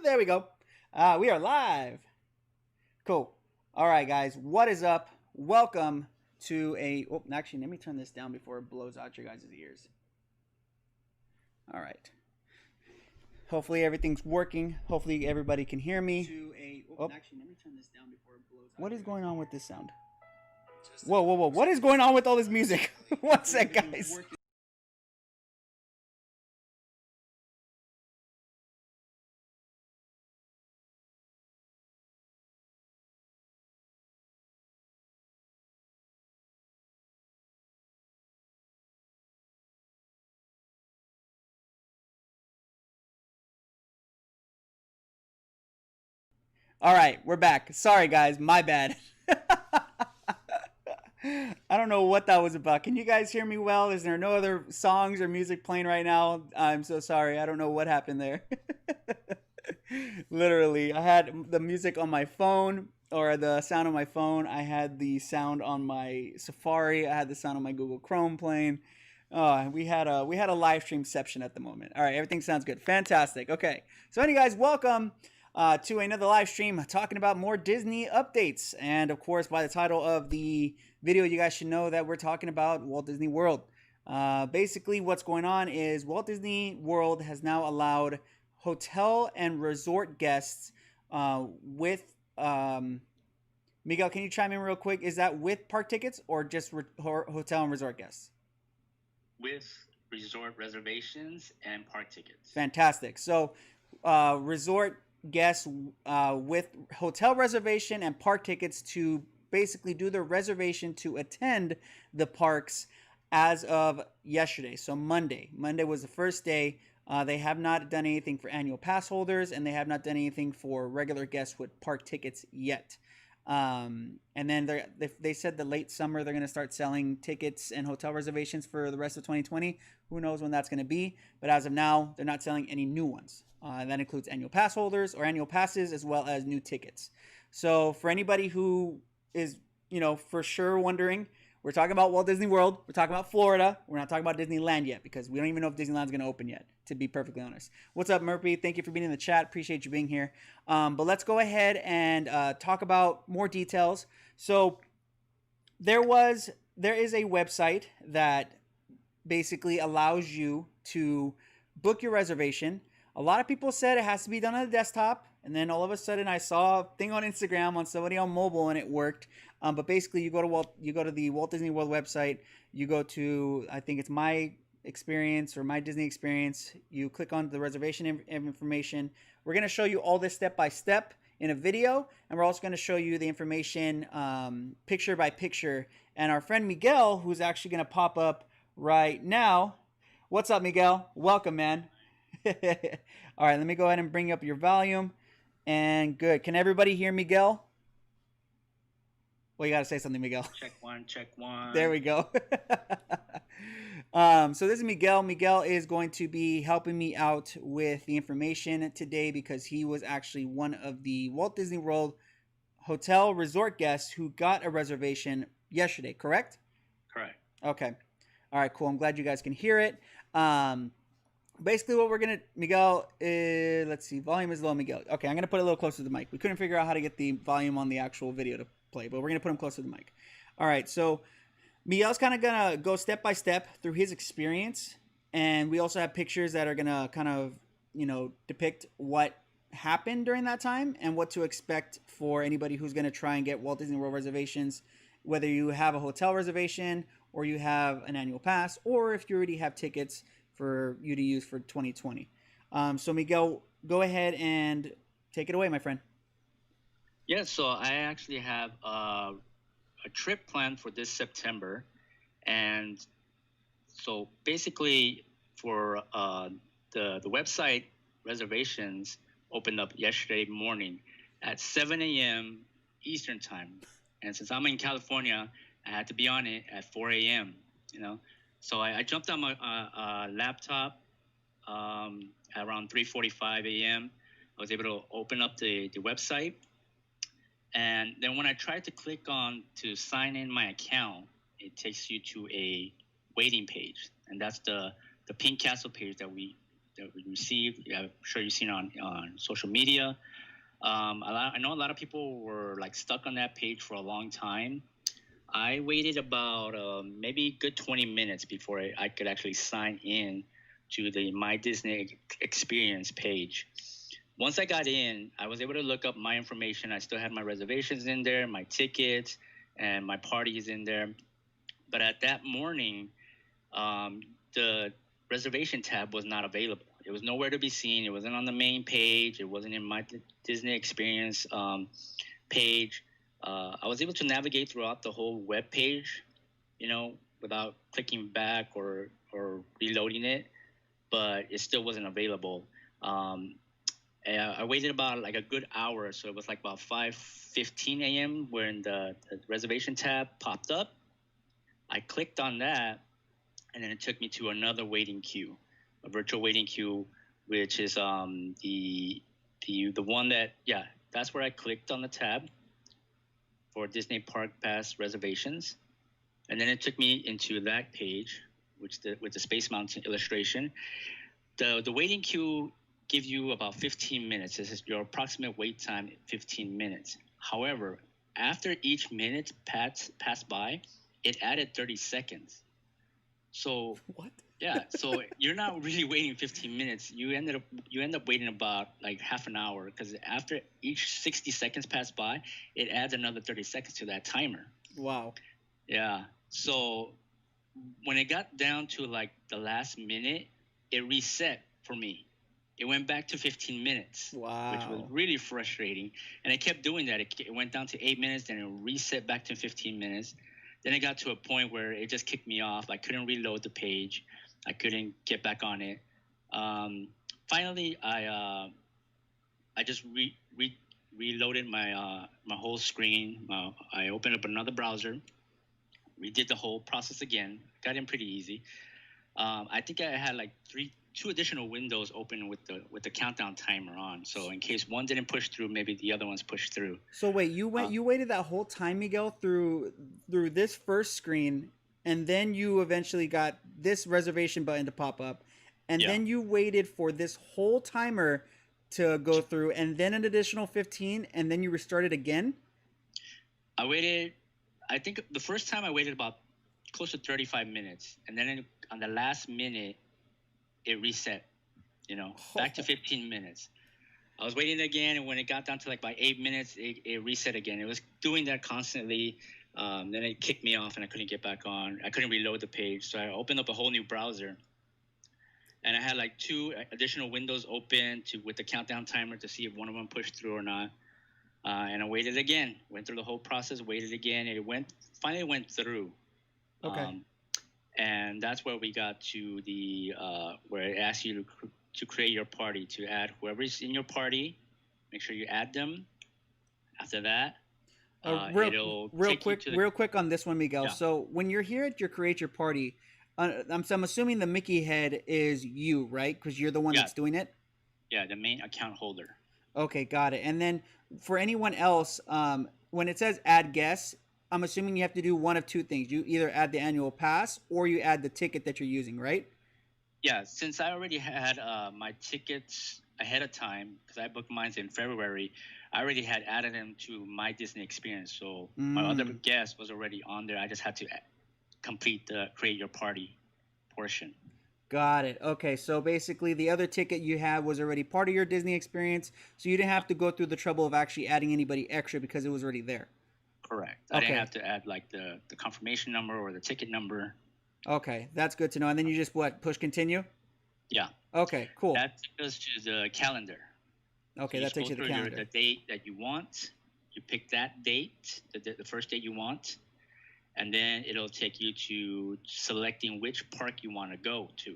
There we go. We are live. Cool. All right, guys. What is up? Welcome to a. Oh, actually, let me turn this down before it blows out your guys' ears. All right. Hopefully everything's working. Hopefully everybody can hear me. Actually, let me turn this down before it blows out. What is going on with this sound? Whoa, whoa, whoa! What is going on with all this music? One sec, guys. All right, we're back. Sorry, guys. My bad. I don't know what that was about. Can you guys hear me well? Is there no other songs or music playing right now? I'm so sorry. I don't know what happened there. Literally, I had the music on my phone or the sound on my phone. I had the sound on my Safari. I had the sound on my Google Chrome playing. We had a live stream section at the moment. All right, everything sounds good. Fantastic. Okay, so anyway, guys, welcome to another live stream talking about more Disney updates. And of course, by the title of the video, you guys should know that we're talking about Walt Disney World. Basically, what's going on is Walt Disney World has now allowed hotel and resort guests with Miguel, can you chime in real quick? Is that with park tickets or just hotel and resort guests? With resort reservations and park tickets. Fantastic. So resort guests with hotel reservation and park tickets to basically do their reservation to attend the parks as of yesterday. So Monday was the first day. They have not done anything for annual pass holders, and they have not done anything for regular guests with park tickets yet. And then they said the late summer they're going to start selling tickets and hotel reservations for the rest of 2020. Who knows when that's going to be? But as of now, they're not selling any new ones. That includes annual pass holders or annual passes as well as new tickets. So for anybody who is, for sure wondering, we're talking about Walt Disney World. We're talking about Florida. We're not talking about Disneyland yet because we don't even know if Disneyland's going to open yet, to be perfectly honest. What's up, Murphy? Thank you for being in the chat. Appreciate you being here. But let's go ahead and talk about more details. So there is a website that basically allows you to book your reservation. A lot of people said it has to be done on the desktop. And then all of a sudden I saw a thing on Instagram on somebody on mobile and it worked. But basically you go to the Walt Disney World website, you go to, I think it's My Experience or My Disney Experience. You click on the reservation information. We're going to show you all this step by step in a video. And we're also going to show you the information picture by picture. And our friend Miguel, who's actually going to pop up right now. What's up, Miguel? Welcome, man. All right, let me go ahead and bring up your volume. And good. Can everybody hear Miguel? Well, you got to say something, Miguel. Check one, check one. There we go. So this is Miguel. Miguel is going to be helping me out with the information today because he was actually one of the Walt Disney World hotel resort guests who got a reservation yesterday, correct? Correct. Okay. All right, cool. I'm glad you guys can hear it. Basically what we're going to, Miguel, let's see, volume is low, Miguel. Okay, I'm going to put it a little closer to the mic. We couldn't figure out how to get the volume on the actual video to play, but we're going to put him closer to the mic. All right, so Miguel's kind of going to go step by step through his experience, and we also have pictures that are going to kind of, depict what happened during that time and what to expect for anybody who's going to try and get Walt Disney World reservations, whether you have a hotel reservation or you have an annual pass, or if you already have tickets for you to use for 2020. So Miguel, go ahead and take it away, my friend. Yeah, so I actually have a trip planned for this September. And so basically for the website reservations opened up yesterday morning at 7 a.m. Eastern time. And since I'm in California, I had to be on it at 4 a.m., So I jumped on my laptop at around 3:45 a.m. I was able to open up the website. And then when I tried to click on to sign in my account, it takes you to a waiting page. And that's the pink castle page that we received. Yeah, I'm sure you've seen on social media. I know a lot of people were like stuck on that page for a long time. I waited about maybe good 20 minutes before I could actually sign in to the My Disney Experience page. Once I got in, I was able to look up my information. I still had my reservations in there, my tickets, and my parties in there. But at that morning, the reservation tab was not available. It was nowhere to be seen. It wasn't on the main page. It wasn't in my Disney Experience page. I was able to navigate throughout the whole web page, without clicking back or reloading it, but it still wasn't available. I waited about like a good hour, so it was like about 5:15 a.m. when the reservation tab popped up. I clicked on that, and then it took me to another waiting queue, a virtual waiting queue, which is the one that, yeah, that's where I clicked on the tab for Disney Park Pass reservations, and then it took me into that page, with the Space Mountain illustration. The waiting queue gives you about 15 minutes. This is your approximate wait time, 15 minutes. However, after each minute passed by, it added 30 seconds. So what? Yeah, so you're not really waiting 15 minutes. You end up waiting about like half an hour, because after each 60 seconds pass by, it adds another 30 seconds to that timer. Wow. Yeah. So when it got down to like the last minute, it reset for me. It went back to 15 minutes, wow, which was really frustrating. And it kept doing that. It went down to 8 minutes, then it reset back to 15 minutes. Then it got to a point where it just kicked me off. I couldn't reload the page. I couldn't get back on it. Finally, I just reloaded my whole screen. I opened up another browser. We did the whole process again. Got in pretty easy. I think I had like two additional windows open with the countdown timer on. So in case one didn't push through, maybe the other ones pushed through. So wait, you waited that whole time, Miguel, through this first screen, and then you eventually got this reservation button to pop up, and then you waited for this whole timer to go through, and then an additional 15, and then you restarted again? I waited, I think the first time I waited about close to 35 minutes, and then on the last minute, it reset, back to 15 minutes. I was waiting again, and when it got down to like by 8 minutes, it reset again. It was doing that constantly. Then it kicked me off, and I couldn't get back on. I couldn't reload the page, so I opened up a whole new browser, and I had like two additional windows open with the countdown timer to see if one of them pushed through or not. And I waited again, went through the whole process, waited again, and it finally went through. Okay. And that's where we got to the where it asks you to create your party, to add whoever's in your party. Make sure you add them. After that, real quick on this one, Miguel. Yeah. So when you're here at your create your party, I'm assuming the Mickey head is you, right? Because you're the one that's doing it. Yeah, the main account holder. Okay, got it. And then for anyone else, when it says add guests, I'm assuming you have to do one of two things. You either add the annual pass or you add the ticket that you're using, right? Yeah, since I already had my tickets ahead of time, because I booked mine in February, I already had added them to my Disney experience. So my other guest was already on there. I just had to complete the create your party portion. Got it. Okay, so basically the other ticket you had was already part of your Disney experience, so you didn't have to go through the trouble of actually adding anybody extra because it was already there. Correct. I didn't have to add like the confirmation number or the ticket number. Okay, that's good to know. And then you just push continue? Yeah. Okay, cool. That goes to the calendar. Okay, so that takes you to the calendar. The date that you want. You pick that date, the first date you want, and then it'll take you to selecting which park you want to go to.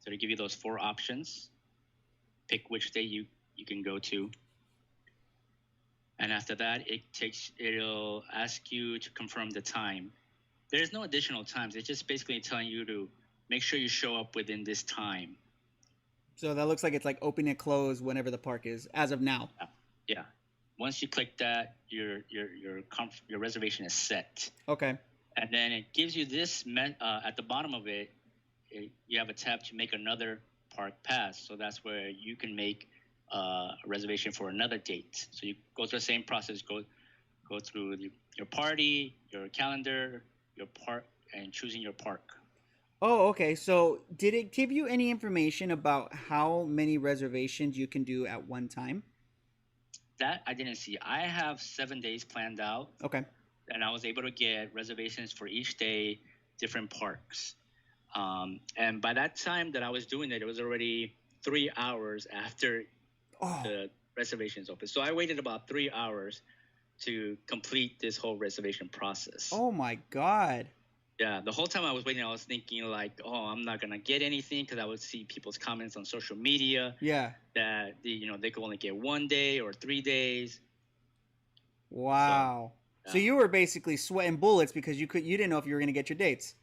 So to give you those 4 options, pick which date you can go to. And after that, it'll ask you to confirm the time. There's no additional times. It's just basically telling you to make sure you show up within this time. So that looks like it's like open and close whenever the park is, as of now. Yeah. Once you click that, your reservation is set. Okay. And then it gives you this at the bottom of it. You have a tab to make another park pass. So that's where you can make a reservation for another date. So you go through the same process. Go through your party, your calendar, your park, and choosing your park. Oh, okay. So did it give you any information about how many reservations you can do at one time? That I didn't see. I have 7 days planned out, Okay. and I was able to get reservations for each day, different parks. And by that time that I was doing it was already 3 hours after Oh, the reservations open. So I waited about 3 hours to complete this whole reservation process. oh my God. Yeah, the whole time I was waiting, I was thinking like, oh, I'm not gonna get anything because I would see people's comments on social media Yeah. that they could only get 1 day or 3 days. So Wow. So yeah, you were basically sweating bullets because you didn't know if you were going to get your dates.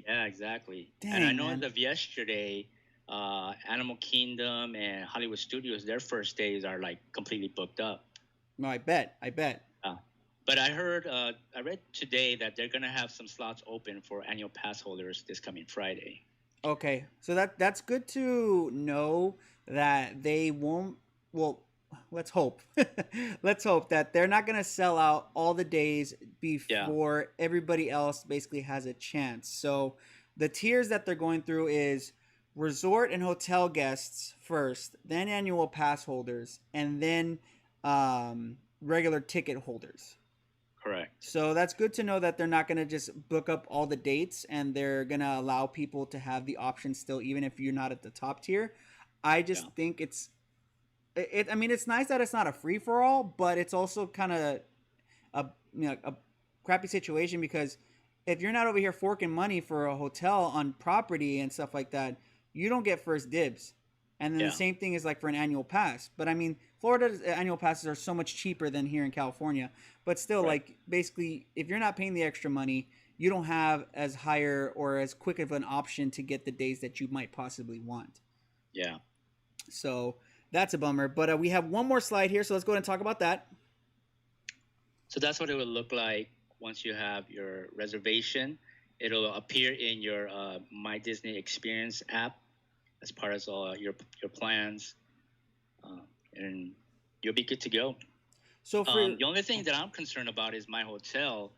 yeah, exactly. And I Dang, know as man. of yesterday, Animal Kingdom and Hollywood Studios, their first days are like completely booked up. No, I bet. I bet. But I read today that they're gonna have some slots open for annual pass holders this coming Friday. Okay. So that's good to know that they won't well, let's hope. Let's hope that they're not going to sell out all the days Yeah, before everybody else basically has a chance. So the tiers that they're going through is resort and hotel guests first, then annual pass holders, and then regular ticket holders. correct. So that's good to know that they're not going to just book up all the dates and they're going to allow people to have the option still, even if you're not at the top tier. I Yeah, just think I mean, it's nice that it's not a free for all, but it's also kind of a a crappy situation because if you're not over here forking money for a hotel on property and stuff like that, you don't get first dibs. And then the yeah, same thing is like for an annual pass. But I mean, Florida's annual passes are so much cheaper than here in California. But still, right. like basically, if you're not paying the extra money, you don't have as higher or as quick of an option to get the days that you might possibly want. Yeah. So that's a bummer. But we have one more slide here, so let's go ahead and talk about that. So that's what it would look like once you have your reservation. It'll appear in your My Disney Experience app as part of your plans, uh, and you'll be good to go. So for The only thing that I'm concerned about is my hotel.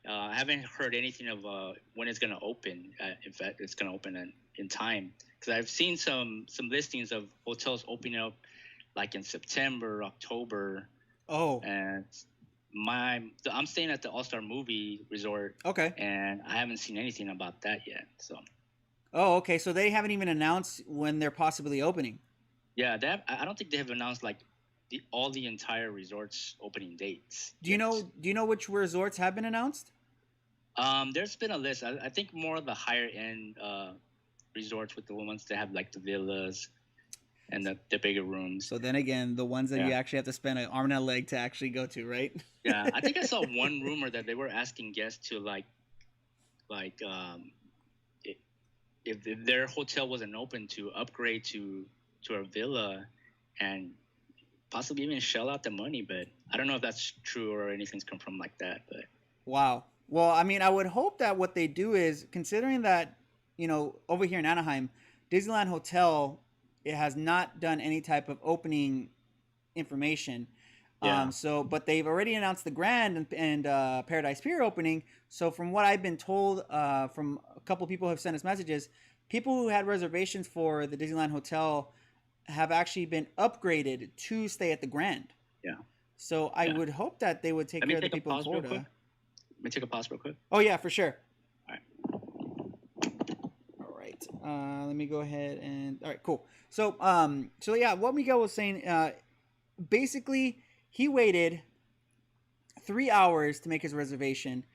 I haven't heard anything of when it's going to open. In fact, it's going to open in time because I've seen some listings of hotels opening up like in September, October, oh, and I'm staying at the All Star Movie Resort, okay. and I haven't seen anything about that yet. So Oh, okay. So they haven't even announced when they're possibly opening. yeah, I don't think they have announced like all the entire resort's opening dates Do you yet. know? Do you know which resorts have been announced? There's been a list. I think more of the higher end resorts with the ones that have like the villas and the bigger rooms. So then again, the ones that you Yeah, actually have to spend an arm and a leg to actually go to, right? yeah. I think I saw one rumor that they were asking guests to like i- if their hotel wasn't open to upgrade to a villa and possibly even shell out the money. But I don't know if that's true or anything's come from like that. But Wow. Well, I mean, I would hope that what they do is considering that, over here in Anaheim, Disneyland Hotel, it has not done any type of opening information. yeah, But they've already announced the Grand and Paradise Pier opening. So from what I've been told, from a couple of people who have sent us messages, people who had reservations for the Disneyland Hotel have actually been upgraded to stay at the Grand. yeah, So I yeah. would hope that they would take Let care me of the take a people in pause real quick. Florida. Let me take a pause real quick. Oh yeah, for sure. All right. All right. Let me go ahead and all right, cool. So yeah, what Miguel was saying, basically, he waited 3 hours to make his reservation,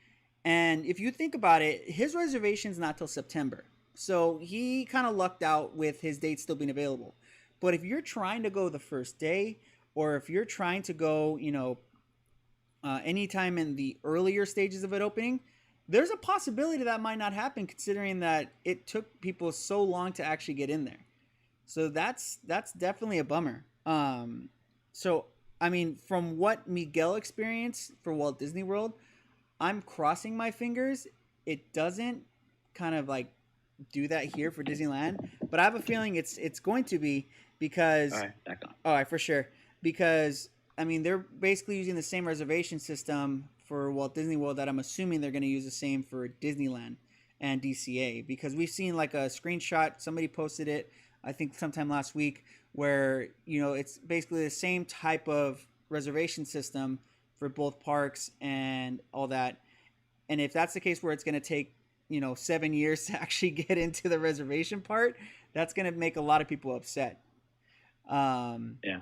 and if you think about it, his reservation's not till September, so he kind of lucked out with his date still being available. But if you're trying to go the first day, or if you're trying to go, anytime in the earlier stages of it opening, there's a possibility that might not happen considering that it took people so long to actually get in there. So that's definitely a bummer. So I mean, from what Miguel experienced for Walt Disney World, I'm crossing my fingers. It doesn't kind of like do that here for Disneyland, but I have a feeling it's going to be All because right, back on. all right, for sure. Because I mean, they're basically using the same reservation system for Walt Disney World that I'm assuming they're going to use the same for Disneyland and DCA. Because we've seen like a screenshot, somebody posted it, I think sometime last week, where it's basically the same type of reservation system for both parks and all that. And if that's the case, where it's going to take 7 years to actually get into the reservation part, that's going to make a lot of people upset. Um, Yeah.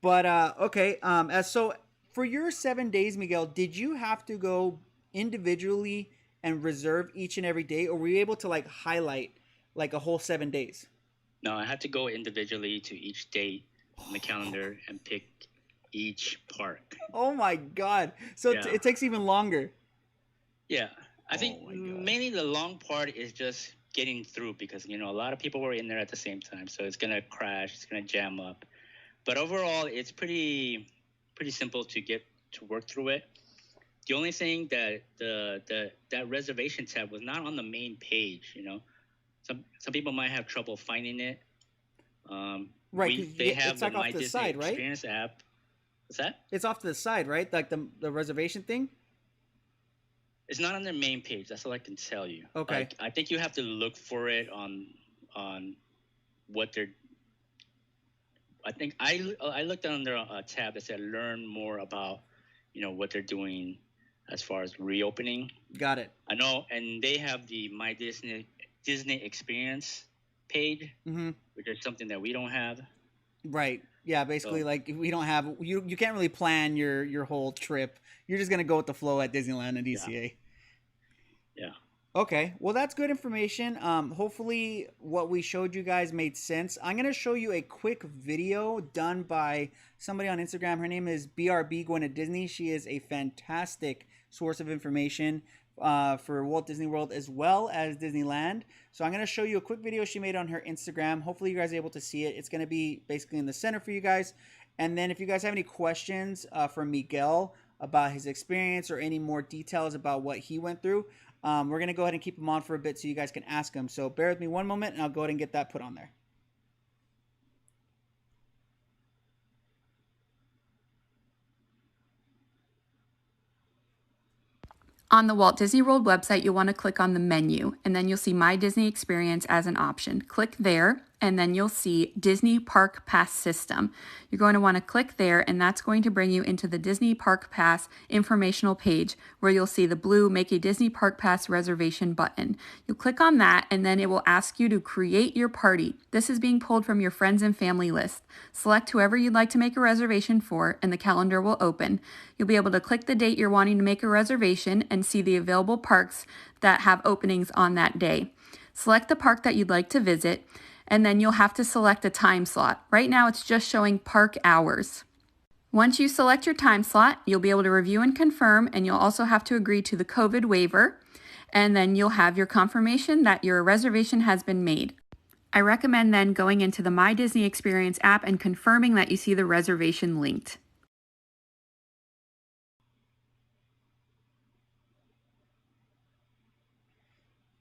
but okay, as so for your 7 days, Miguel, did you have to go individually and reserve each and every day, or were you able to like highlight like a whole 7 days? No, I had to go individually to each date on the calendar and pick each park. Oh my god! So Yeah. it takes even longer. Yeah. I think Oh my God. mainly the long part is just getting through because, a lot of people were in there at the same time. So it's going to crash, it's going to jam up. But overall, it's pretty simple to get to work through it. The only thing that that reservation tab was not on the main page, Some people might have trouble finding it. Right, 'cause They have it's the like off My to the Disney side, right? Experience app. What's that? It's off to the side, right? Like the reservation thing. It's not on their main page. That's all I can tell you. Okay. Like, I think you have to look for it on what they're. I think I looked under a tab that said learn more about, what they're doing as far as reopening. Got it. I know, and they have the My Disney Experience page, Mm-hmm. which is something that we don't have. Right. Yeah. Basically, So- like we don't have you can't really plan your whole trip. You're just gonna go with the flow at Disneyland and DCA. Yeah. Okay, well that's good information. Hopefully what we showed you guys made sense. I'm gonna show you a quick video done by somebody on Instagram. Her name is BRB Going to Disney. She is a fantastic source of information for Walt Disney World as well as Disneyland. So I'm gonna show you a quick video she made on her Instagram. Hopefully you guys are able to see it. It's gonna be basically in the center for you guys. And then if you guys have any questions for Miguel about his experience or any more details about what he went through, we're going to go ahead and keep him on for a bit so you guys can ask him. So bear with me one moment and I'll go ahead and get that put on there. On the Walt Disney World website, you'll want to click on the menu, and then you'll see My Disney Experience as an option. Click there, and then you'll see Disney Park Pass System. You're going to want to click there, and that's going to bring you into the Disney Park Pass informational page where you'll see the blue Make a Disney Park Pass Reservation button. You'll click on that, and then it will ask you to create your party. This is being pulled from your friends and family list. Select whoever you'd like to make a reservation for, and the calendar will open. You'll be able to click the date you're wanting to make a reservation and see the available parks that have openings on that day. Select the park that you'd like to visit, and then you'll have to select a time slot. Right now it's just showing park hours. Once you select your time slot, you'll be able to review and confirm, and you'll also have to agree to the COVID waiver, and then you'll have your confirmation that your reservation has been made. I recommend then going into the My Disney Experience app and confirming that you see the reservation linked.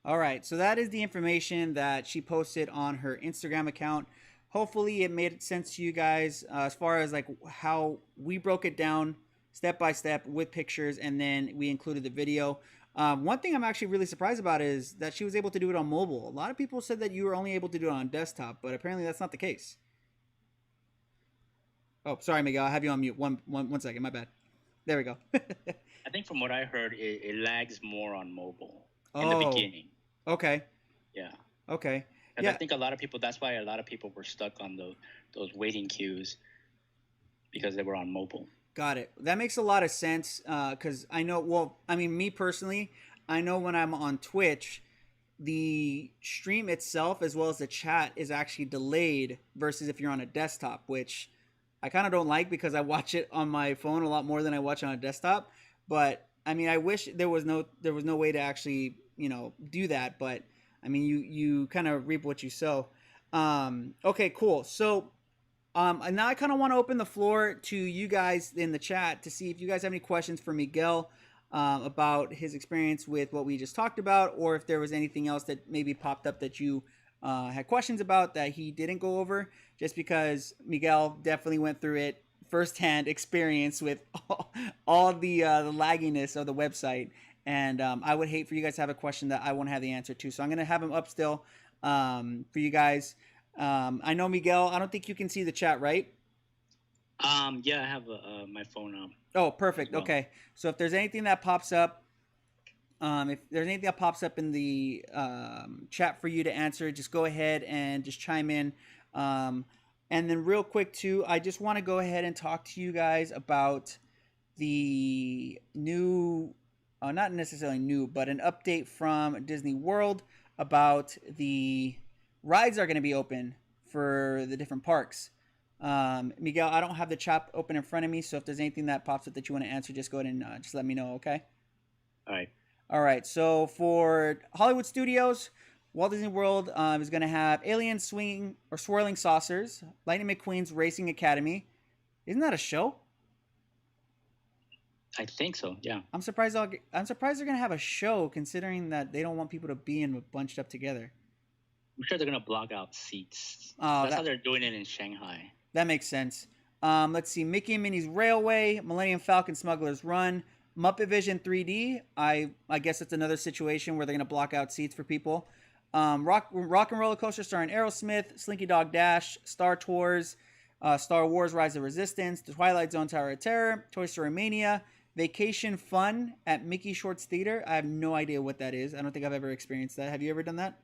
All right, so that is the information that she posted on her Instagram account. Hopefully it made sense to you guys as far as like how we broke it down step by step with pictures, and then we included the video. One thing I'm actually really surprised about is that she was able to do it on mobile. A lot of people said that you were only able to do it on desktop, but apparently that's not the case. Oh, sorry, Miguel. I have you on mute. One second. My bad. There we go. I think from what I heard, it lags more on mobile in the Oh, beginning. okay. Yeah. Okay. And Yeah. I think that's why a lot of people were stuck on those waiting queues because they were on mobile. Got it. That makes a lot of sense because I know, well, I mean, me personally, I know when I'm on Twitch, the stream itself as well as the chat is actually delayed versus if you're on a desktop, which I kind of don't like because I watch it on my phone a lot more than I watch on a desktop. But I mean, I wish there was no way to actually, do that. But I mean, you kind of reap what you sow. Okay, cool. So and now I kind of want to open the floor to you guys in the chat to see if you guys have any questions for Miguel. about his experience with what we just talked about, or if there was anything else that maybe popped up that you had questions about that he didn't go over, just because Miguel definitely went through it firsthand experience with all the lagginess of the website. And I would hate for you guys to have a question that I won't have the answer to. So I'm going to have him up still for you guys. I know, Miguel, I don't think you can see the chat, right? Yeah, I have my phone up. Oh, perfect. Well. Okay. So if there's anything that pops up, in the chat for you to answer, just go ahead and just chime in. And then real quick too, I just want to go ahead and talk to you guys about the new, not necessarily new, but an update from Disney World about the rides are going to be open for the different parks. Miguel, I don't have the chat open in front of me, so if there's anything that pops up that you want to answer, just go ahead and just let me know, okay? All right. So for Hollywood Studios, Walt Disney World is going to have Alien Swinging or Swirling Saucers, Lightning McQueen's Racing Academy. Isn't that a show? I think so. Yeah. I'm surprised they're going to have a show, considering that they don't want people to be in bunched up together. I'm sure they're going to block out seats. That's how they're doing it in Shanghai. That makes sense. Let's see. Mickey and Minnie's Railway, Millennium Falcon Smuggler's Run, Muppet Vision 3D. I guess it's another situation where they're going to block out seats for people. Rock and Roller Coaster starring Aerosmith, Slinky Dog Dash, Star Tours, Star Wars Rise of Resistance, The Twilight Zone Tower of Terror, Toy Story Mania, Vacation Fun at Mickey Shorts Theater. I have no idea what that is. I don't think I've ever experienced that. Have you ever done that?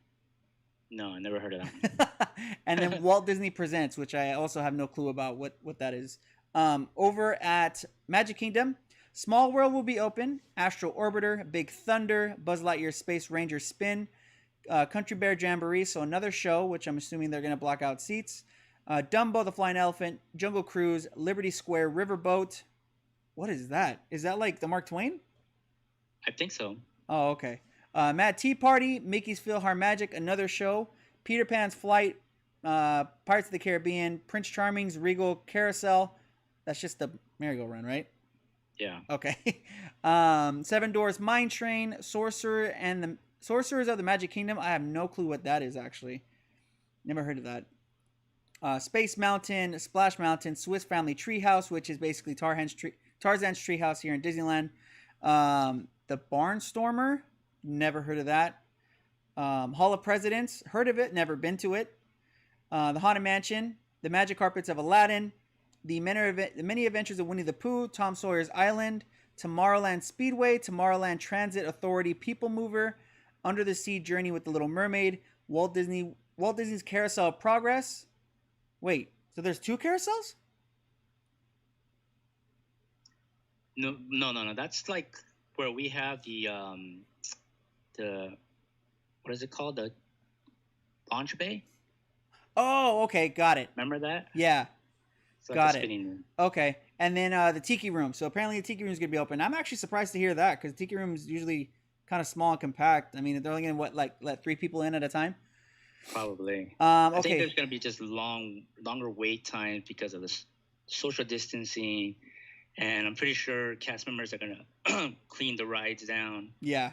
No, I never heard of that. And then Walt Disney Presents, which I also have no clue about what that is. Over at Magic Kingdom, Small World will be open, Astro Orbiter, Big Thunder, Buzz Lightyear Space Ranger Spin, Country Bear Jamboree, so another show, which I'm assuming they're going to block out seats. Dumbo the Flying Elephant, Jungle Cruise, Liberty Square Riverboat. What is that? Is that like the Mark Twain? I think so. Oh, okay. Mad Tea Party, Mickey's PhilharMagic, another show. Peter Pan's Flight, Pirates of the Caribbean, Prince Charming's Regal Carousel. That's just the merry-go-round, right? Yeah. Okay. Seven Doors Mine Train, Sorcerers of the Magic Kingdom. I have no clue what that is, actually. Never heard of that. Space Mountain, Splash Mountain, Swiss Family Treehouse, which is basically Tarzan's Treehouse here in Disneyland. The Barnstormer, never heard of that. Hall of Presidents, heard of it, never been to it. The Haunted Mansion, The Magic Carpets of Aladdin, The Many Adventures of Winnie the Pooh, Tom Sawyer's Island, Tomorrowland Speedway, Tomorrowland Transit Authority People Mover, Under the Sea Journey with the Little Mermaid, Walt Disney's Carousel of Progress. Wait, so there's two carousels? No. That's like where we have the what is it called? The Launch Bay? Oh, okay, got it. Remember that? Yeah. Like got it. Okay, and then the Tiki Room. So apparently the Tiki Room is going to be open. I'm actually surprised to hear that, because Tiki Room is usually kind of small and compact. I mean, they're only going to, let 3 people in at a time? Probably. Okay. I think there's going to be just longer wait times because of the social distancing, and I'm pretty sure cast members are going to clean the rides down. Yeah.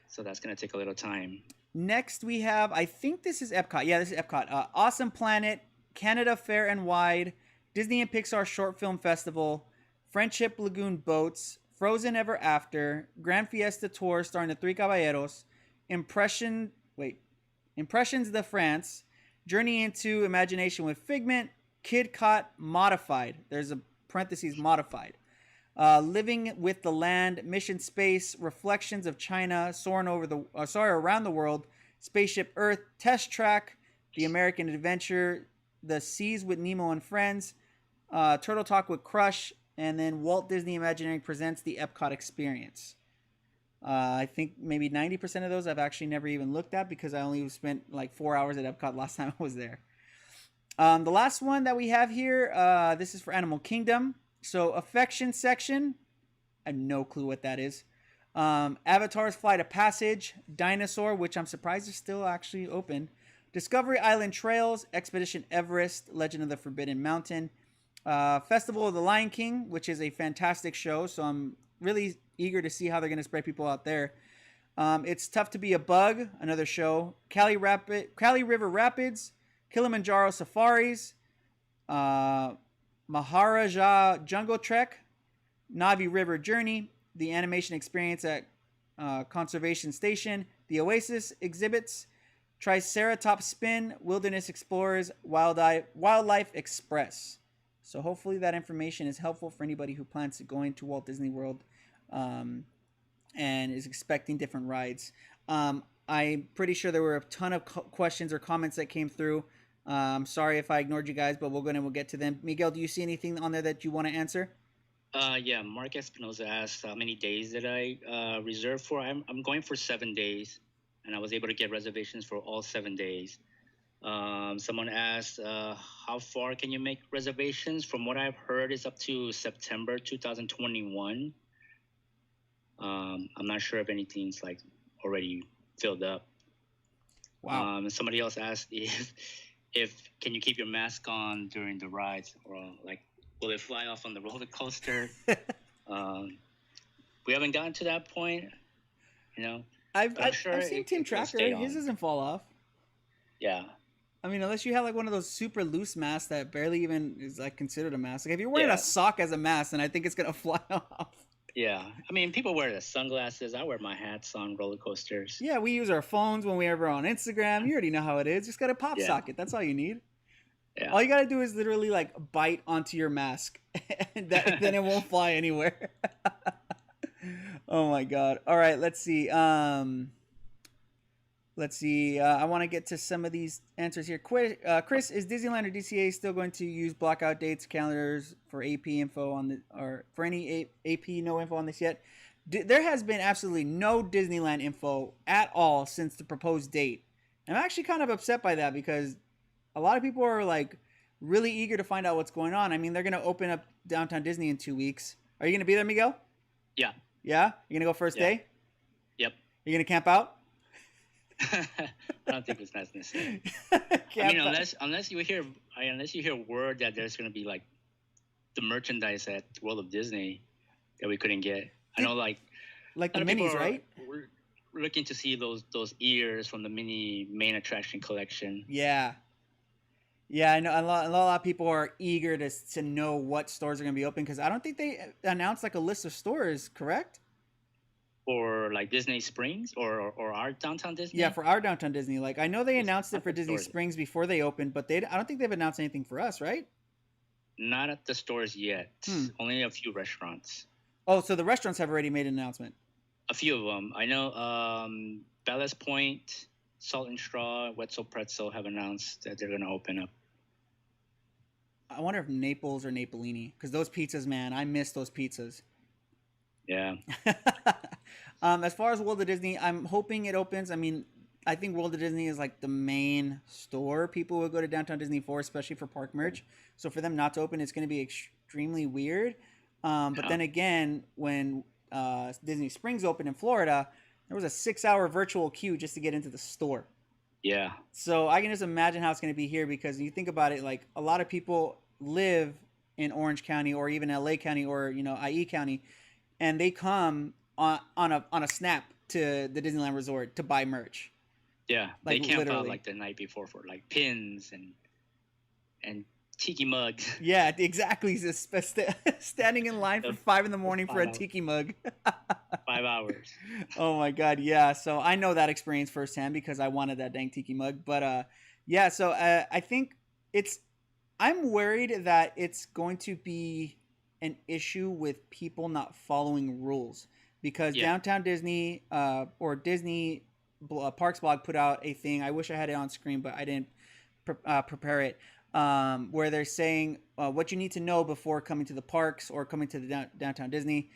So that's going to take a little time. Next we have, I think this is Epcot. Yeah, this is Epcot. Awesome Planet, Canada Fair and Wide, Disney and Pixar Short Film Festival, Friendship Lagoon Boats, Frozen Ever After, Grand Fiesta Tour starring the Three Caballeros, Impressions de France, Journey into Imagination with Figment, Kid Cot Modified. There's a parentheses modified. Living with the Land, Mission Space, Reflections of China, Around the World, Spaceship Earth, Test Track, The American Adventure, The Seas with Nemo and Friends, Turtle Talk with Crush, and then Walt Disney Imagineering presents the Epcot Experience. I think maybe 90% of those I've actually never even looked at, because I only spent like 4 hours at Epcot last time I was there. The last one that we have here, this is for Animal Kingdom. So Affection Section, I have no clue what that is. Avatar's Flight of Passage, Dinosaur, which I'm surprised is still actually open. Discovery Island Trails, Expedition Everest, Legend of the Forbidden Mountain. Festival of the Lion King, which is a fantastic show. So I'm really eager to see how they're going to spread people out there. It's Tough to Be a Bug, another show. Cali River Rapids, Kilimanjaro Safaris, Maharaja Jungle Trek, Navi River Journey, the animation experience at Conservation Station, the Oasis exhibits, Triceratops Spin, Wilderness Explorers, Wildlife Express. So hopefully that information is helpful for anybody who plans to go into Walt Disney World and is expecting different rides. I'm pretty sure there were a ton of questions or comments that came through. I'm sorry if I ignored you guys, but we'll get to them. Miguel, do you see anything on there that you want to answer? Yeah, Mark Espinoza asked how many days did I reserve for. I'm going for 7 days, and I was able to get reservations for all 7 days. Someone asked, how far can you make reservations? From what I've heard, it's up to September 2021. I'm not sure if anything's like already filled up. Wow. Somebody else asked if can you keep your mask on during the rides, or like will it fly off on the roller coaster? We haven't gotten to that point, you know. I've seen Team Tracker. His doesn't fall off. Yeah. I mean, unless you have like one of those super loose masks that barely even is like considered a mask. Like if you're wearing a sock as a mask, then I think it's gonna fly off. Yeah, I mean, people wear the sunglasses. I wear my hats on roller coasters. Yeah, we use our phones when we're ever on Instagram. You already know how it is. Just got a pop socket. That's all you need. Yeah. All you gotta do is literally like bite onto your mask, and then it won't fly anywhere. Oh my god! All right, let's see. I want to get to some of these answers here. Chris, is Disneyland or DCA still going to use blockout dates, calendars for AP info or for any AP no info on this yet? There has been absolutely no Disneyland info at all since the proposed date. I'm actually kind of upset by that because a lot of people are like really eager to find out what's going on. I mean, they're going to open up Downtown Disney in 2 weeks. Are you going to be there, Miguel? Yeah. Yeah? You're going to go first day? Yep. You're going to camp out? I don't think it's necessary. I mean, unless you hear word that there's going to be like the merchandise at World of Disney that we couldn't get. I know, like the minis, right? We're looking to see those ears from the mini main attraction collection. Yeah, I know a lot of people are eager to know what stores are going to be open because I don't think they announced like a list of stores, correct? Or like Disney Springs or our Downtown Disney? Yeah, for our Downtown Disney. Like I know they announced it for Disney Springs before they opened, but I don't think they've announced anything for us, right? Not at the stores yet. Only a few restaurants. Oh, so the restaurants have already made an announcement. A few of them. I know Ballast Point, Salt and Straw, Wetzel Pretzel have announced that they're going to open up. I wonder if Naples or Napolini, because those pizzas, man, I miss those pizzas. Yeah. As far as World of Disney, I'm hoping it opens. I mean, I think World of Disney is like the main store people will go to Downtown Disney for, especially for park merch. So for them not to open, it's going to be extremely weird. But then again, when Disney Springs opened in Florida, there was a 6-hour virtual queue just to get into the store. Yeah. So I can just imagine how it's going to be here because you think about it, like a lot of people live in Orange County or even LA County or, IE County, and they come on a snap to the Disneyland Resort to buy merch. Yeah, like, they camp out like the night before for like pins and tiki mugs. Yeah, exactly. Standing in line for 5 a.m. for a tiki mug. 5 hours. Oh my god, yeah. So I know that experience firsthand because I wanted that dang tiki mug. But yeah. So I think I'm worried that it's going to be an issue with people not following rules because Downtown Disney or Disney Parks Blog put out a thing. I wish I had it on screen, but I didn't prepare it. Where they're saying what you need to know before coming to the parks or coming to the Downtown Disney.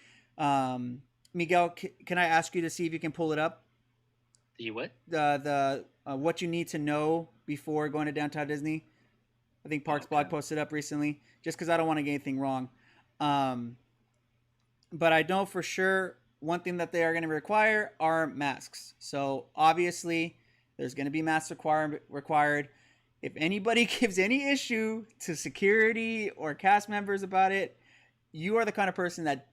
Miguel, can I ask you to see if you can pull it up? The what? The what you need to know before going to Downtown Disney. I think Parks Blog posted up recently, just because I don't want to get anything wrong. But I know for sure one thing that they are going to require are masks. So obviously there's going to be masks required. If anybody gives any issue to security or cast members about it, you are the kind of person that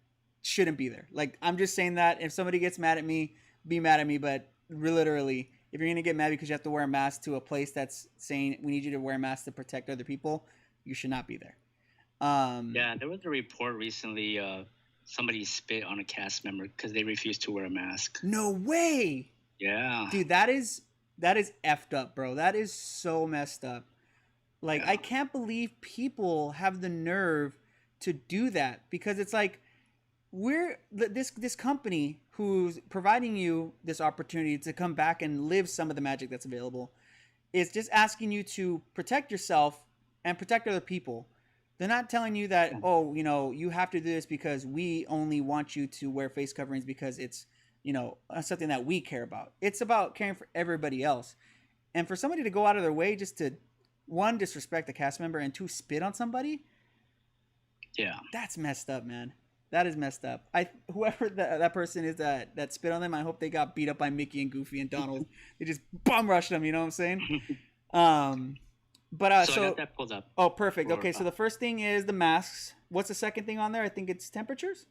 shouldn't be there. Like, I'm just saying that if somebody gets mad at me, be mad at me. But literally, if you're gonna get mad because you have to wear a mask to a place that's saying we need you to wear a mask to protect other people, you should not be there. Yeah, there was a report recently. Somebody spit on a cast member because they refused to wear a mask. No way. Yeah, Dude, that is effed up, bro. That is so messed up. Like, Yeah. I can't believe people have the nerve to do that, because it's like this company who's providing you this opportunity to come back and live some of the magic that's available is just asking you to protect yourself and protect other people. They're not telling you that, oh, you have to do this because we only want you to wear face coverings because it's, something that we care about. It's about caring for everybody else. And for somebody to go out of their way just to, one, disrespect a cast member, and two, spit on somebody, yeah. that's messed up, man. That is messed up. Whoever that person is that spit on them, I hope they got beat up by Mickey and Goofy and Donald. They just bum rushed them. You know what I'm saying? So I got that pulled up. Oh, perfect. Okay, so the first thing is the masks. What's the second thing on there? I think it's temperatures.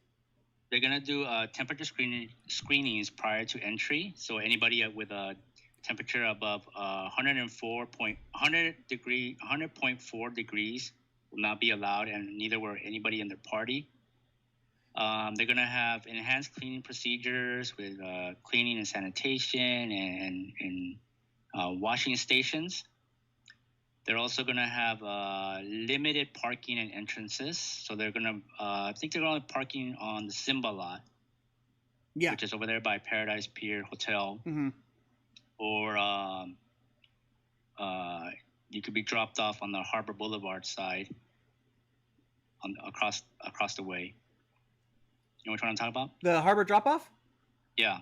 They're gonna do temperature screenings prior to entry. So anybody with a temperature above 100.4 degrees will not be allowed, and neither will anybody in their party. They're gonna have enhanced cleaning procedures with cleaning and sanitation and washing stations. They're also gonna have limited parking and entrances. So they're gonna, I think they're only parking on the Simba lot, which is over there by Paradise Pier Hotel. Mm-hmm. Or you could be dropped off on the Harbor Boulevard side, across the way. You know which one I'm talking about? The Harbor drop-off? Yeah.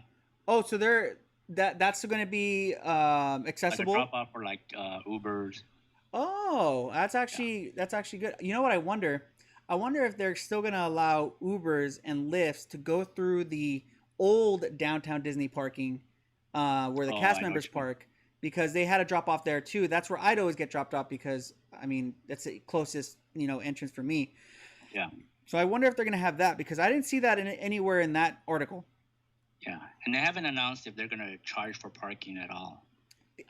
Oh, so that's going to be accessible? Like a drop-off for like Ubers. Oh, that's actually good. You know what I wonder? I wonder if they're still going to allow Ubers and Lyfts to go through the old downtown Disney parking, where the cast members park, because they had a drop off there too. That's where I'd always get dropped off because, I mean, that's the closest, entrance for me. Yeah. So I wonder if they're going to have that, because I didn't see that anywhere in that article. Yeah, and they haven't announced if they're going to charge for parking at all.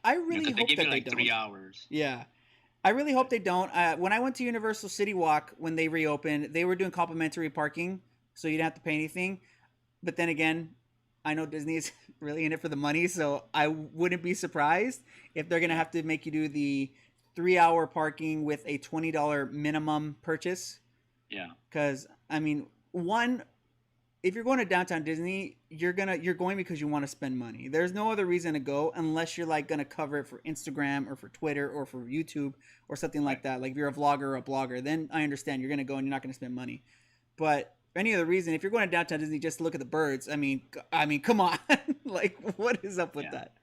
I really hope they give that you like they don't. 3 hours. Yeah. I really hope they don't. When I went to Universal City Walk, when they reopened, they were doing complimentary parking, so you didn't have to pay anything. But then again, I know Disney is really in it for the money, so I wouldn't be surprised if they're going to have to make you do the 3-hour parking with a $20 minimum purchase. Yeah. Because, I mean, one, if you're going to downtown Disney, you're going because you want to spend money. There's no other reason to go unless you're like going to cover it for Instagram or for Twitter or for YouTube or something like that. Like if you're a vlogger or a blogger, then I understand you're going to go and you're not going to spend money. But for any other reason, if you're going to downtown Disney just to look at the birds, I mean, come on. Like, what is up with that?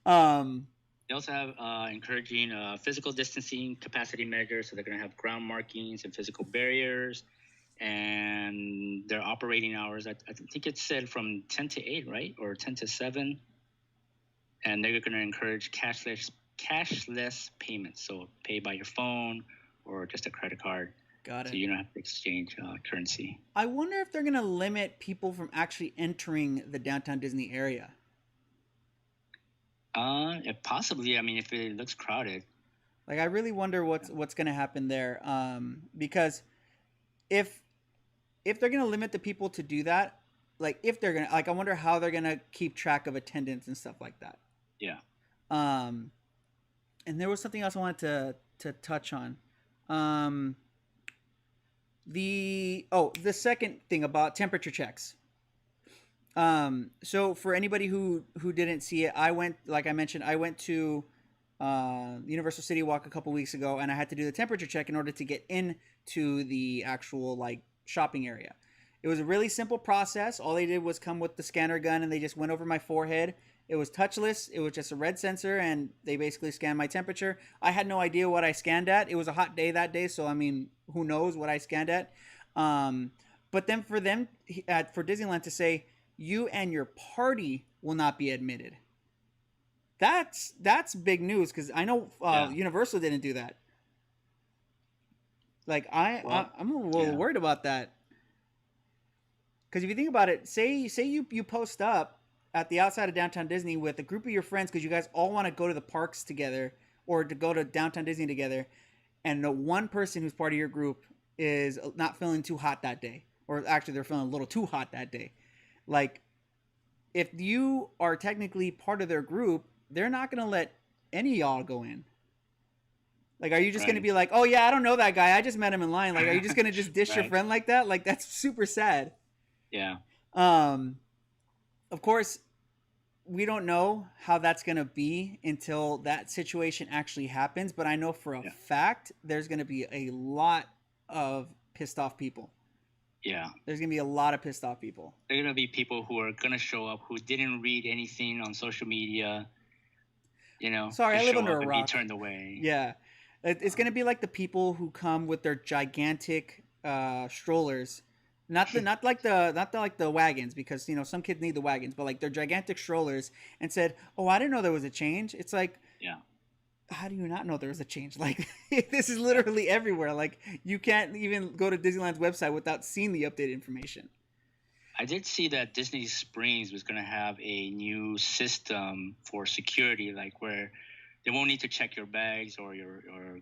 They also have encouraging physical distancing capacity measures. So they're going to have ground markings and physical barriers. And their operating hours, I think it said from 10 to 8, right? Or 10 to 7. And they're going to encourage cashless payments. So pay by your phone or just a credit card. Got it. So you don't have to exchange currency. I wonder if they're going to limit people from actually entering the downtown Disney area. Possibly. I mean, if it looks crowded. Like, I really wonder what's going to happen there. Because if they're going to limit the people to do that, like if they're going to, like, I wonder how they're going to keep track of attendance and stuff like that. Yeah. And there was something else I wanted to touch on. The second thing about temperature checks. So for anybody who didn't see it, I went to Universal City Walk a couple weeks ago, and I had to do the temperature check in order to get into the actual like shopping area. It was a really simple process. All they did was come with the scanner gun, and they just went over my forehead. It was touchless. It was just a red sensor, and they basically scanned my temperature. I had no idea what I scanned at. It was a hot day that day, so I mean, who knows what I scanned at. But then for Disneyland to say, you and your party will not be admitted. That's big news, because I know Universal didn't do that. Like I'm a little worried about that. Because if you think about it, say you post up at the outside of downtown Disney with a group of your friends because you guys all want to go to the parks together or to go to downtown Disney together, and the one person who's part of your group is not feeling too hot that day, or actually they're feeling a little too hot that day. Like, if you are technically part of their group, they're not going to let any of y'all go in. Like, are you just going to be like, oh yeah, I don't know that guy, I just met him in line? Like, are you just going to just dish your friend like that? Like, that's super sad. Yeah. Of course, we don't know how that's going to be until that situation actually happens, but I know for a fact there's going to be a lot of pissed off people. Yeah. There's going to be a lot of pissed off people. There are going to be people who are going to show up who didn't read anything on social media. You know, sorry, I live under a rock. Be turned away. Yeah. It's going to be like the people who come with their gigantic strollers. Not like the wagons, because you know some kids need the wagons, but like their gigantic strollers, and said, "Oh, I didn't know there was a change." It's like, yeah, how do you not know there was a change? Like, this is literally everywhere. Like, you can't even go to Disneyland's website without seeing the updated information. I did see that Disney Springs was going to have a new system for security, like where they won't need to check your bags or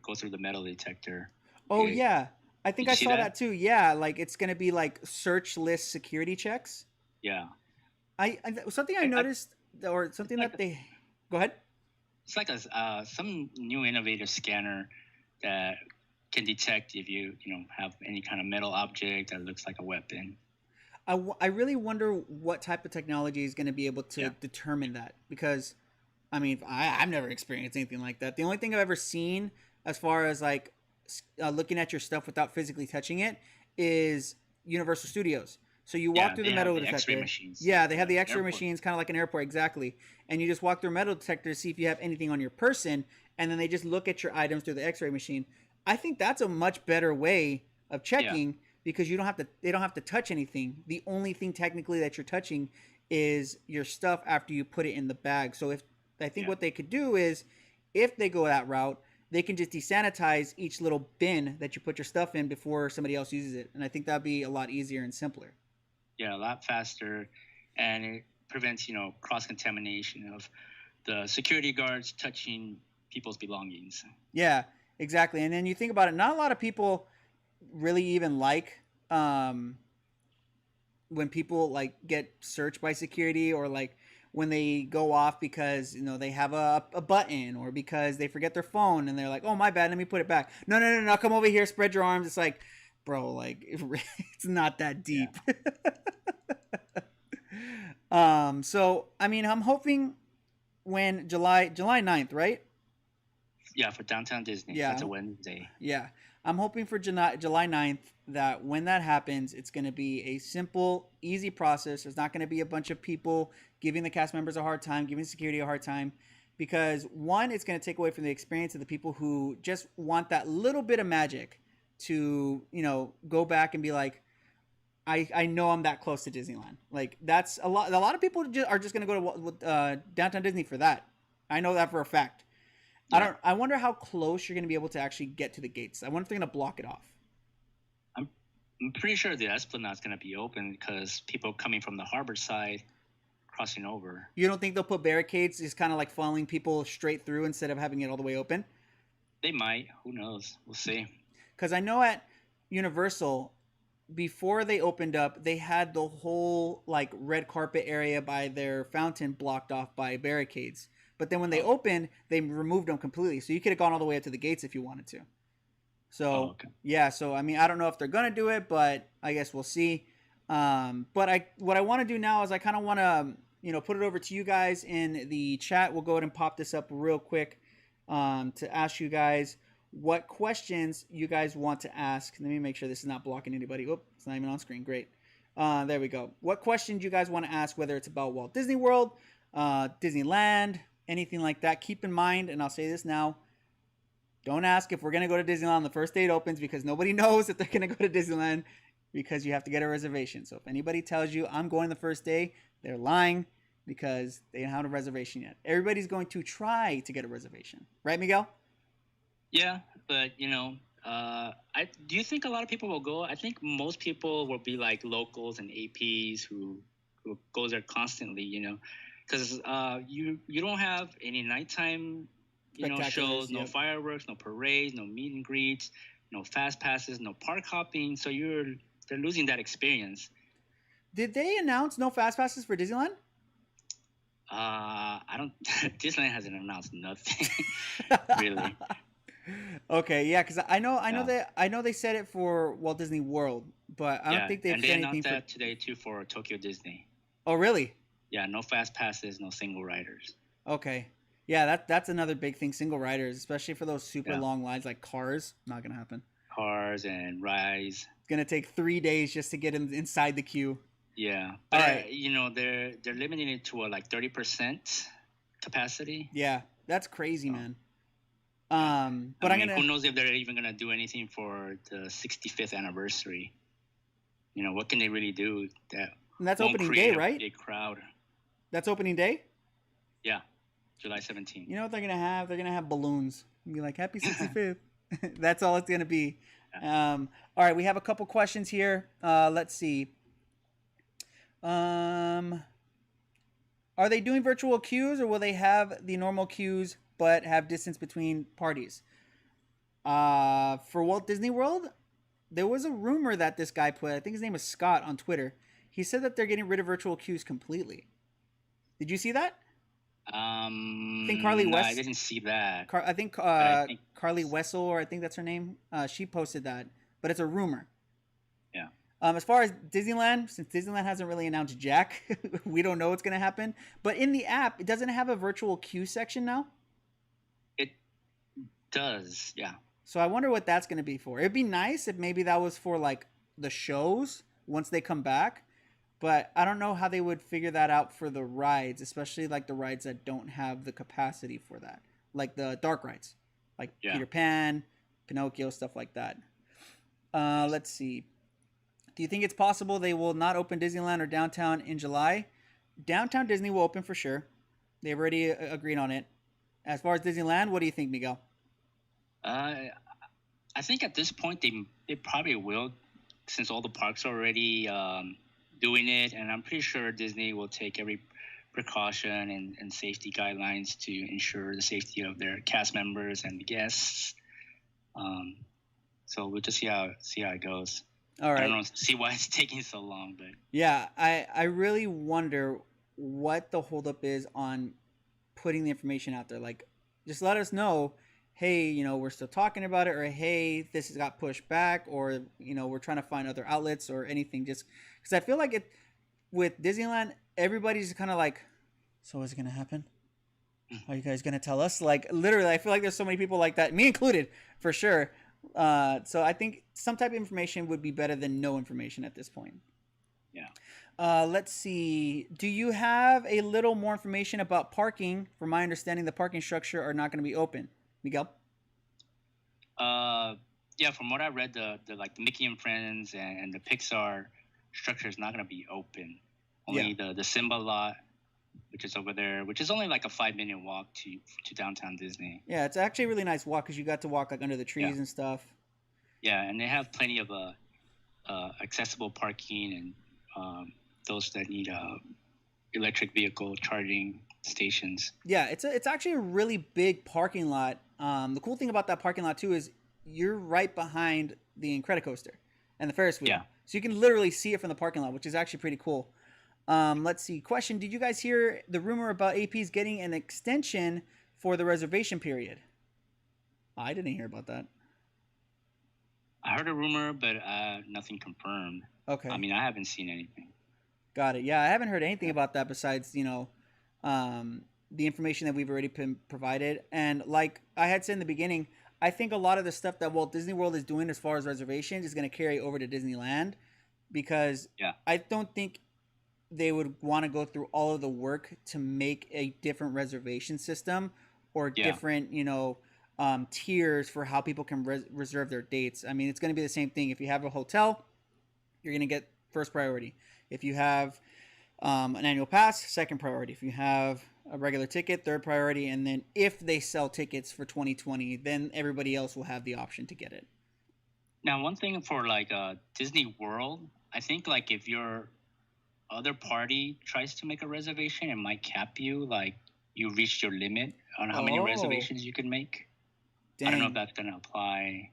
go through the metal detector. Oh yeah. I think I saw that too. Yeah, like it's gonna be like search list security checks. Yeah. Something I noticed, or something like that they. Go ahead. It's like some new innovative scanner that can detect if you have any kind of metal object that looks like a weapon. I really wonder what type of technology is going to be able to determine that, because, I mean, I've never experienced anything like that. The only thing I've ever seen as far as like looking at your stuff without physically touching it is Universal Studios. So you walk through the metal detector. X-ray machines. Yeah, they have the X-ray machines, kind of like an airport, exactly. And you just walk through a metal detector to see if you have anything on your person, and then they just look at your items through the X-ray machine. I think that's a much better way of checking, because you don't have to. They don't have to touch anything. The only thing technically that you're touching is your stuff after you put it in the bag. So what they could do is, if they go that route, they can just desanitize each little bin that you put your stuff in before somebody else uses it. And I think that'd be a lot easier and simpler. Yeah, a lot faster. And it prevents, cross-contamination of the security guards touching people's belongings. Yeah, exactly. And then you think about it, not a lot of people really even like when people like get searched by security, or like when they go off because they have a button, or because they forget their phone and they're like, oh my bad, let me put it back. No, come over here, spread your arms. It's like, bro, like it's not that deep. So I mean, I'm hoping when July 9th, right? Yeah, for downtown Disney. Yeah, that's a Wednesday. Yeah, I'm hoping for July 9th that when that happens, it's going to be a simple, easy process. There's not going to be a bunch of people giving the cast members a hard time, giving security a hard time, because one, it's going to take away from the experience of the people who just want that little bit of magic to, go back and be like, I know I'm that close to Disneyland. Like, that's a lot of people are just going to go to downtown Disney for that. I know that for a fact. Yeah. I wonder how close you're going to be able to actually get to the gates. I wonder if they're going to block it off. I'm pretty sure the Esplanade's going to be open because people coming from the harbor side crossing over. You don't think they'll put barricades, just kind of like funneling people straight through instead of having it all the way open? They might. Who knows? We'll see. Because I know at Universal, before they opened up, they had the whole like red carpet area by their fountain blocked off by barricades. But then when they opened, they removed them completely. So you could have gone all the way up to the gates if you wanted to. So, yeah. So, I mean, I don't know if they're going to do it, but I guess we'll see. But what I want to do now is I kind of want to, put it over to you guys in the chat. We'll go ahead and pop this up real quick to ask you guys what questions you guys want to ask. Let me make sure this is not blocking anybody. Oh, it's not even on screen. Great. There we go. What questions you guys want to ask, whether it's about Walt Disney World, Disneyland, anything like that. Keep in mind, and I'll say this now, don't ask if we're going to go to Disneyland on the first day it opens, because nobody knows that they're going to go to Disneyland, because you have to get a reservation. So if anybody tells you I'm going the first day, they're lying, because they don't have a reservation yet. Everybody's going to try to get a reservation. Right, Miguel? Yeah, but, Do you think a lot of people will go? I think most people will be like locals and APs who go there constantly. Because you don't have any nighttime shows, no fireworks, no parades, no meet and greets, no fast passes, no park hopping. So they're losing that experience. Did they announce no fast passes for Disneyland? I don't. Disneyland hasn't announced nothing, really. Okay, yeah, because I know they said it for Walt Disney World, but I don't think they've said anything announced that today too for Tokyo Disney. Oh, really? Yeah, no fast passes, no single riders. Okay, yeah, that's another big thing. Single riders, especially for those super long lines like Cars, not gonna happen. Cars and rides. It's gonna take 3 days just to get inside the queue. Yeah, but they're limiting it to like 30% capacity. Yeah, that's crazy, man. But who knows if they're even gonna do anything for the 65th anniversary? What can they really do? That's opening day, right? Big crowd. That's opening day. Yeah, July 17th. You know what they're gonna have? They're gonna have balloons. And be like, "Happy 65th." That's all it's gonna be. Yeah. All right, we have a couple questions here. Let's see. Are they doing virtual queues, or will they have the normal queues but have distance between parties? For Walt Disney World, there was a rumor that this guy put, I think his name was Scott, on Twitter. He said that they're getting rid of virtual queues completely. Did you see that? I think Carly West. I didn't see that. I think Carly Wessel, or I think that's her name. She posted that, but it's a rumor. Yeah. As far as Disneyland, since Disneyland hasn't really announced jack, we don't know what's going to happen. But in the app, it doesn't have a virtual queue section now. It does, yeah. So I wonder what that's going to be for. It'd be nice if maybe that was for like the shows once they come back. But I don't know how they would figure that out for the rides, especially like the rides that don't have the capacity for that. Like the dark rides, like Peter Pan, Pinocchio, stuff like that. Let's see. Do you think it's possible they will not open Disneyland or downtown in July? Downtown Disney will open for sure. They've already agreed on it. As far as Disneyland, what do you think, Miguel? I think at this point they probably will, since all the parks are already doing it, and I'm pretty sure Disney will take every precaution and safety guidelines to ensure the safety of their cast members and the guests. So we'll just see how it goes. All right. I don't know, see why it's taking so long, but yeah, I really wonder what the holdup is on putting the information out there. Like, just let us know, hey, we're still talking about it, or hey, this has got pushed back, or we're trying to find other outlets or anything. Just because I feel like with Disneyland, everybody's kind of like, so is it gonna happen? Are you guys gonna tell us? Like, literally, I feel like there's so many people like that, me included, for sure. So I think some type of information would be better than no information at this point. Yeah. Let's see. Do you have a little more information about parking? From my understanding, the parking structure are not going to be open. Miguel? Yeah, from what I read, the Mickey and Friends and the Pixar structure is not going to be open. Only the Simba lot, which is over there, which is only like a 5-minute walk to downtown Disney. Yeah, it's actually a really nice walk because you got to walk like under the trees and stuff. Yeah, and they have plenty of accessible parking and those that need electric vehicle charging stations. Yeah, it's actually a really big parking lot. The cool thing about that parking lot too is you're right behind the Incredicoaster and the Ferris wheel. Yeah. So you can literally see it from the parking lot, which is actually pretty cool. Let's see. Question: did you guys hear the rumor about APs getting an extension for the reservation period? I didn't hear about that. I heard a rumor, but nothing confirmed. Okay. I mean, I haven't seen anything. Got it. Yeah, I haven't heard anything about that besides, the information that we've already been provided. And like I had said in the beginning, I think a lot of the stuff that Walt Disney World is doing as far as reservations is going to carry over to Disneyland, because I don't think they would want to go through all of the work to make a different reservation system or different, tiers for how people can reserve their dates. I mean, it's going to be the same thing. If you have a hotel, you're going to get first priority. If you have an annual pass, second priority. If you have a regular ticket, third priority. And then if they sell tickets for 2020, then everybody else will have the option to get it. Now, one thing for like Disney World, I think like if your other party tries to make a reservation, it might cap you. Like you reached your limit on how many Oh, reservations you can make. I don't know if dang. that's gonna apply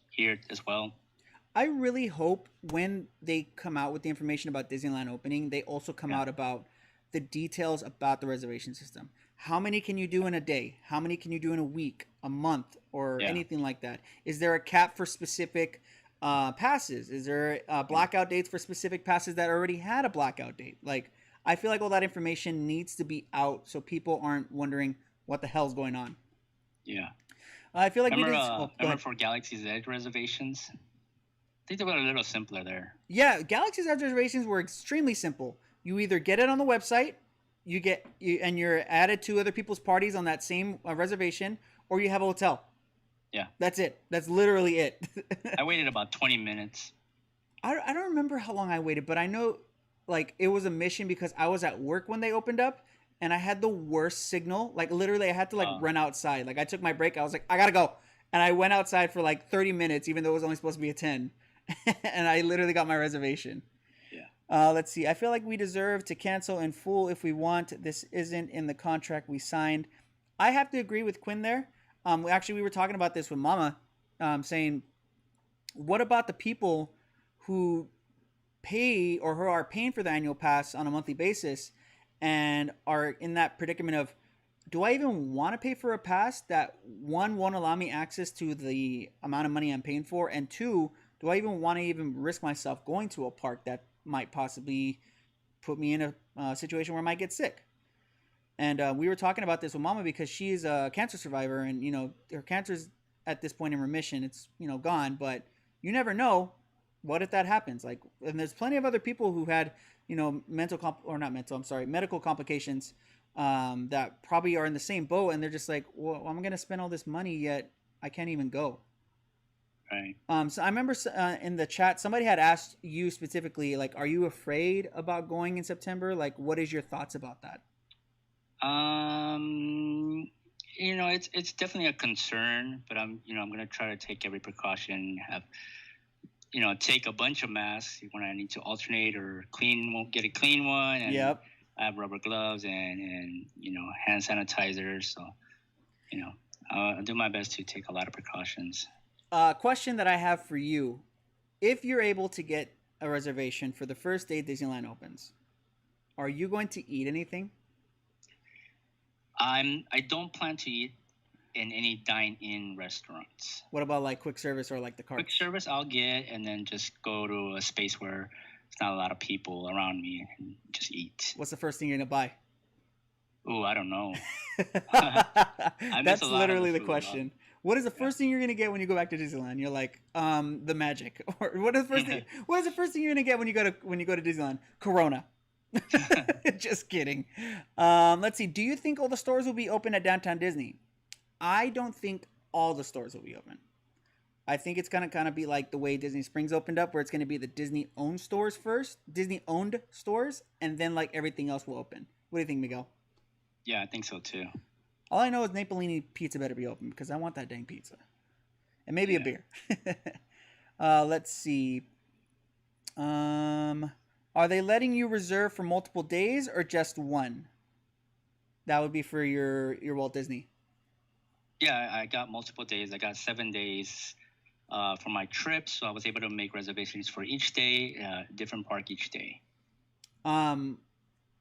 here as well. I really hope when they come out with the information about Disneyland opening, they also come Yeah, out about the details about the reservation system. How many can you do in a day? How many can you do in a week, a month, or yeah, anything like that? Is there a cap for specific passes? Is there yeah. blackout dates for specific passes that already had a blackout date? Like, I feel like all that information needs to be out so people aren't wondering what the hell's going on. Yeah. I feel like we Remember, did. Oh, go remember ahead. for Galaxy's Edge reservations? I think they were a little simpler there. Yeah, Galaxy's Edge reservations were extremely simple. You either get it on the website, and you're added to other people's parties on that same reservation, or you have a hotel. Yeah, That's it. That's literally it. I waited about 20 minutes. I don't remember how long I waited, but I know like it was a mission because I was at work when they opened up and I had the worst signal. Like literally I had to like Uh, run outside. Like I took my break. I was like, I gotta go. And I went outside for like 30 minutes, even though it was only supposed to be a 10. And I literally got my reservation. yeah. Let's see. I feel like we deserve to cancel in full if we want. This isn't in the contract we signed. I have to agree with Quinn there. We were talking about this with Mama, saying, what about the people who pay or who are paying for the annual pass on a monthly basis and are in that predicament of, do I even want to pay for a pass that one won't allow me access to the amount of money I'm paying for, and two, do I even want to even risk myself going to a park that might possibly put me in a situation where I might get sick? And we were talking about this with Mama because she's a cancer survivor, and her cancer's at this point in remission. It's gone, but you never know. What if that happens? Like, and there's plenty of other people who had or not mental. I'm sorry, medical complications that probably are in the same boat, and they're just like, well, I'm gonna spend all this money yet I can't even go. Right. So I remember in the chat somebody had asked you specifically, like, are you afraid about going in September? Like, what is your thoughts about that? Um, it's definitely a concern, but I'm gonna try to take every precaution. Have take a bunch of masks when I need to alternate or won't get a clean one, and Yep. I have rubber gloves and hand sanitizer. So you know, I'll do my best to take a lot of precautions. Question that I have for you: if you're able to get a reservation for the first day Disneyland opens, are you going to eat anything? I don't plan to eat in any dine-in restaurants. What about like quick service or like the Quick carts? service I'll get, and then just go to a space where there's not a lot of people around me and just eat. What's the first thing you're gonna buy? Oh, I don't know. I miss That's a lot of literally the food. question. What is the Yeah. first thing you're gonna get when you go back to Disneyland? You're like, the magic. Or what is the first thing? What is the first thing you're gonna get when you go to Disneyland? Corona. Just kidding. Let's see. Do you think all the stores will be open at Downtown Disney? I don't think all the stores will be open. I think it's gonna kind of be like the way Disney Springs opened up, where it's gonna be the Disney owned stores first, Disney owned stores, and then like everything else will open. What do you think, Miguel? Yeah, I think so too. All I know is Napolini Pizza better be open because I want that dang pizza, and maybe a Yeah. beer. Let's see. Are they letting you reserve for multiple days or just one? That would be for your Walt Disney. Yeah, I got multiple days. I got 7 days for my trip, so I was able to make reservations for each day, different park each day. Um,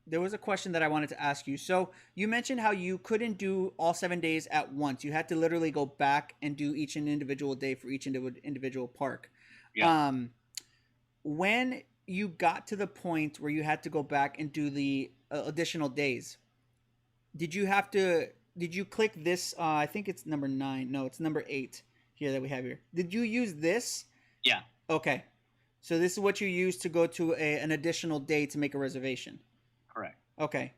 there was a question that I wanted to ask you. So you mentioned how you couldn't do all 7 days at once. You had to literally go back and do each an individual day for each individual park. Yeah. When you got to the point where you had to go back and do the additional days, did you click this? I think it's number 9. No, it's number 8 here that we have here. Did you use this? Yeah. Okay. So this is what you use to go to an additional day to make a reservation. Correct. Okay.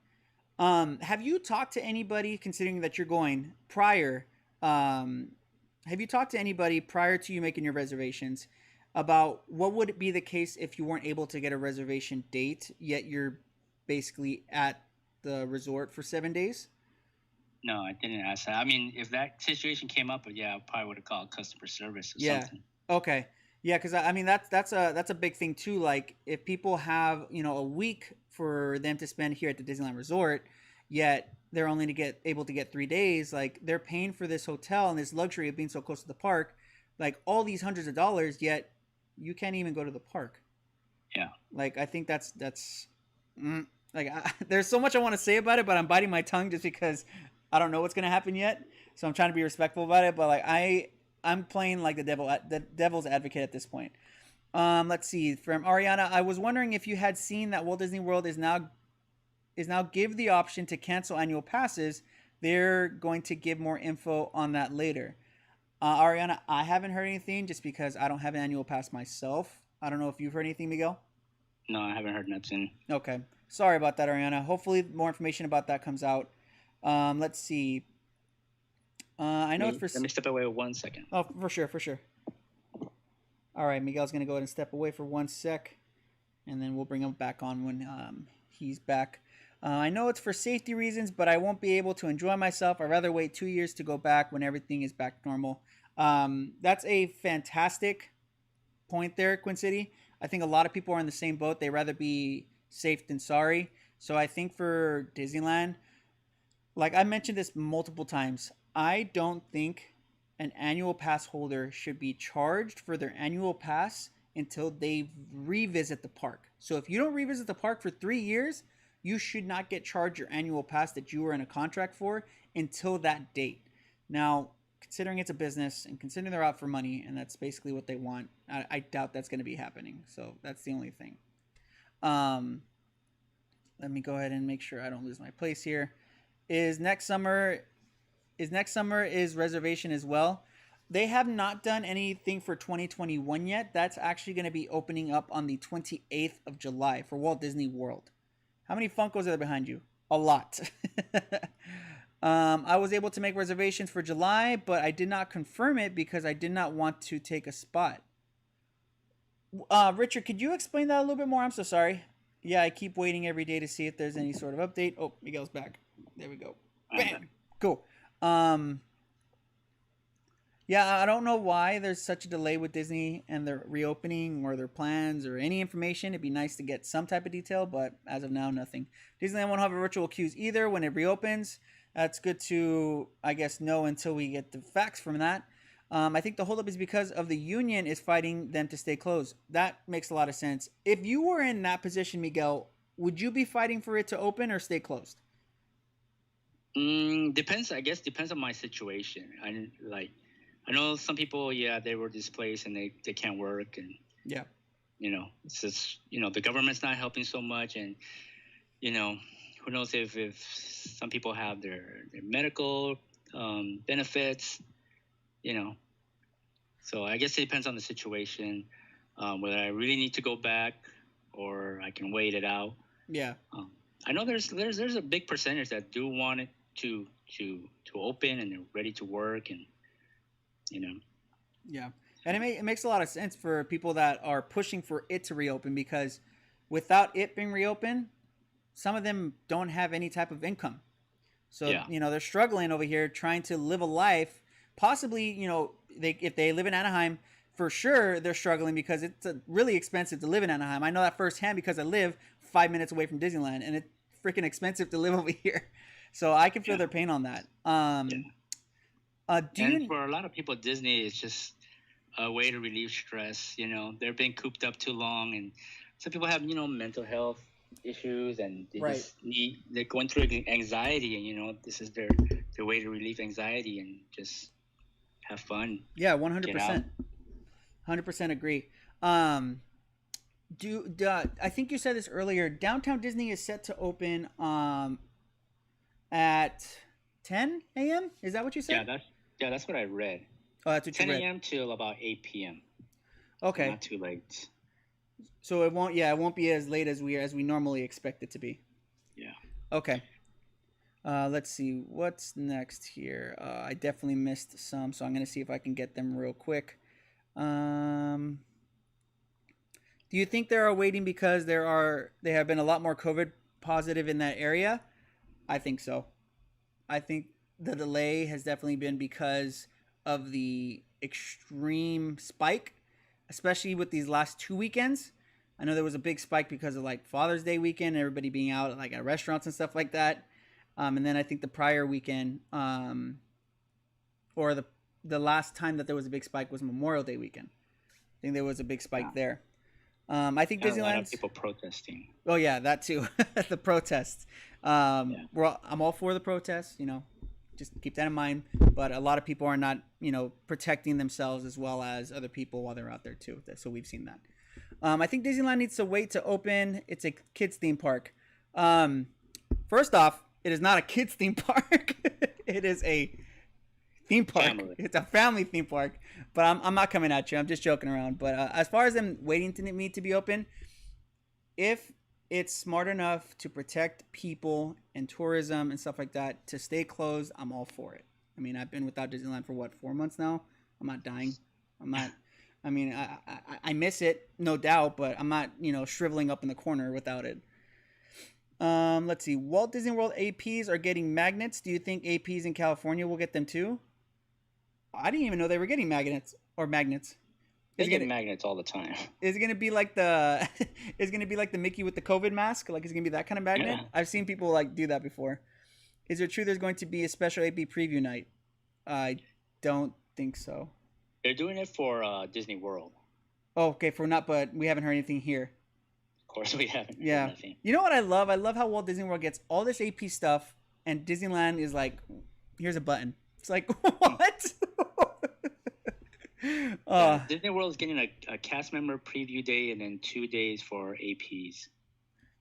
Have you talked to anybody, considering that you're going prior? Have you talked to anybody prior to you making your reservations about what would be the case if you weren't able to get a reservation date, yet you're basically at the resort for 7 days? No, I didn't ask that. I mean, if that situation came up, yeah, I probably would have called customer service or Yeah. something. Okay. Yeah, because I mean that's a big thing too. Like if people have a week for them to spend here at the Disneyland Resort, yet they're only to get able to get 3 days. Like they're paying for this hotel and this luxury of being so close to the park, like all these hundreds of dollars, yet you can't even go to the park. Yeah. Like I think mm, like there's so much I want to say about it, but I'm biting my tongue just because I don't know what's gonna happen yet. So I'm trying to be respectful about it. But like I'm playing like the devil's advocate at this point. Let's see from Ariana. I was wondering if you had seen that Walt Disney World is now give the option to cancel annual passes. They're going to give more info on that later. Ariana, I haven't heard anything just because I don't have an annual pass myself. I don't know if you've heard anything, Miguel. No, I haven't heard nothing. Okay. Sorry about that, Ariana. Hopefully, more information about that comes out. Let's see. I know it's for. Let me step away 1 second. Oh, for sure, for sure. All right, Miguel's gonna go ahead and step away for 1 sec, and then we'll bring him back on when he's back. I know it's for safety reasons, but I won't be able to enjoy myself. I'd rather wait 2 years to go back when everything is back normal. That's a fantastic point there, Quinn City. I think a lot of people are in the same boat. They rather be safe than sorry. So I think for Disneyland, like I mentioned this multiple times, I don't think an annual pass holder should be charged for their annual pass until they revisit the park. So if you don't revisit the park for 3 years, you should not get charged your annual pass that you were in a contract for until that date. Now, considering it's a business and considering they're out for money and that's basically what they want, I doubt that's going to be happening. So that's the only thing. Let me go ahead and make sure I don't lose my place here. Is next summer Reservation as well? They have not done anything for 2021 yet. That's actually going to be opening up on the 28th of July for Walt Disney World. How many Funkos are there behind you? A lot. I was able to make reservations for July, but I did not confirm it because I did not want to take a spot. Richard, could you explain that a little bit more? I'm so sorry. Yeah, I keep waiting every day to see if there's any sort of update. Oh, Miguel's back. There we go. Bam. Cool. Yeah, I don't know why there's such a delay with Disney and their reopening or their plans or any information. It'd be nice to get some type of detail, but as of now, nothing. Disneyland won't have a virtual queues either when it reopens. That's good to, I guess, know until we get the facts from that. I think the holdup is because of the union is fighting them to stay closed. That makes a lot of sense. If you were in that position, Miguel, would you be fighting for it to open or stay closed? Depends. I guess depends on my situation. I know some people, yeah, they were displaced and they can't work, and yeah, it's just the government's not helping so much, and who knows if some people have their medical benefits, so I guess it depends on the situation, whether I really need to go back or I can wait it out. Yeah. I know there's a big percentage that do want it to open and they're ready to work, and Yeah, and it makes a lot of sense for people that are pushing for it to reopen, because without it being reopened, some of them don't have any type of income. So, they're struggling over here trying to live a life. Possibly, if they live in Anaheim, for sure they're struggling because it's really expensive to live in Anaheim. I know that firsthand because I live 5 minutes away from Disneyland, and it's freaking expensive to live over here. So I can feel their pain on that. For a lot of people, Disney is just a way to relieve stress. They're being cooped up too long, and some people have mental health issues, and they're going through anxiety, and this is their way to relieve anxiety and just have fun. Yeah, 100%. 100% agree. I think you said this earlier. Downtown Disney is set to open at 10 a.m. Is that what you said? That's what I read. Oh, that's what you read. 10 a.m. till about 8 p.m. Okay. Not too late. So it won't be as late as we normally expect it to be. Yeah. Okay. Let's see what's next here. I definitely missed some, so I'm gonna see if I can get them real quick. Do you think they are waiting because they have been a lot more COVID positive in that area? I think so. I think the delay has definitely been because of the extreme spike. especially with these last 2 weekends. I know there was a big spike because of like Father's Day weekend, everybody being out like at restaurants and stuff like that. And then I think the prior weekend, or the last time that there was a big spike was Memorial Day weekend. I think there was a big spike there. I think Disneyland. A lot of people protesting. Oh yeah, that too. The protests. I'm all for the protests. Just keep that in mind. But a lot of people are not, protecting themselves as well as other people while they're out there too. So we've seen that. I think Disneyland needs to wait to open. It's a kids theme park. First off, it is not a kids theme park. It is a theme park. Family. It's a family theme park. But I'm not coming at you. I'm just joking around. But as far as them waiting to me to be open, if it's smart enough to protect people and tourism and stuff like that to stay closed, I'm all for it. I mean, I've been without Disneyland for 4 months now. I'm not dying. I miss it, no doubt, but I'm not, shriveling up in the corner without it. Let's see. Walt Disney World APs are getting magnets. Do you think APs in California will get them too? I didn't even know they were getting magnets. They get magnets all the time. Is it gonna be like the Mickey with the COVID mask? Like, is it gonna be that kind of magnet? Yeah. I've seen people like do that before. Is it true there's going to be a special AP preview night? I don't think so. They're doing it for Disney World. Oh, okay, but we haven't heard anything here. Of course we haven't. Yeah. Nothing. You know what I love? I love how Walt Disney World gets all this AP stuff, and Disneyland is like, here's a button. It's like, what? Disney World is getting a cast member preview day and then 2 days for APs.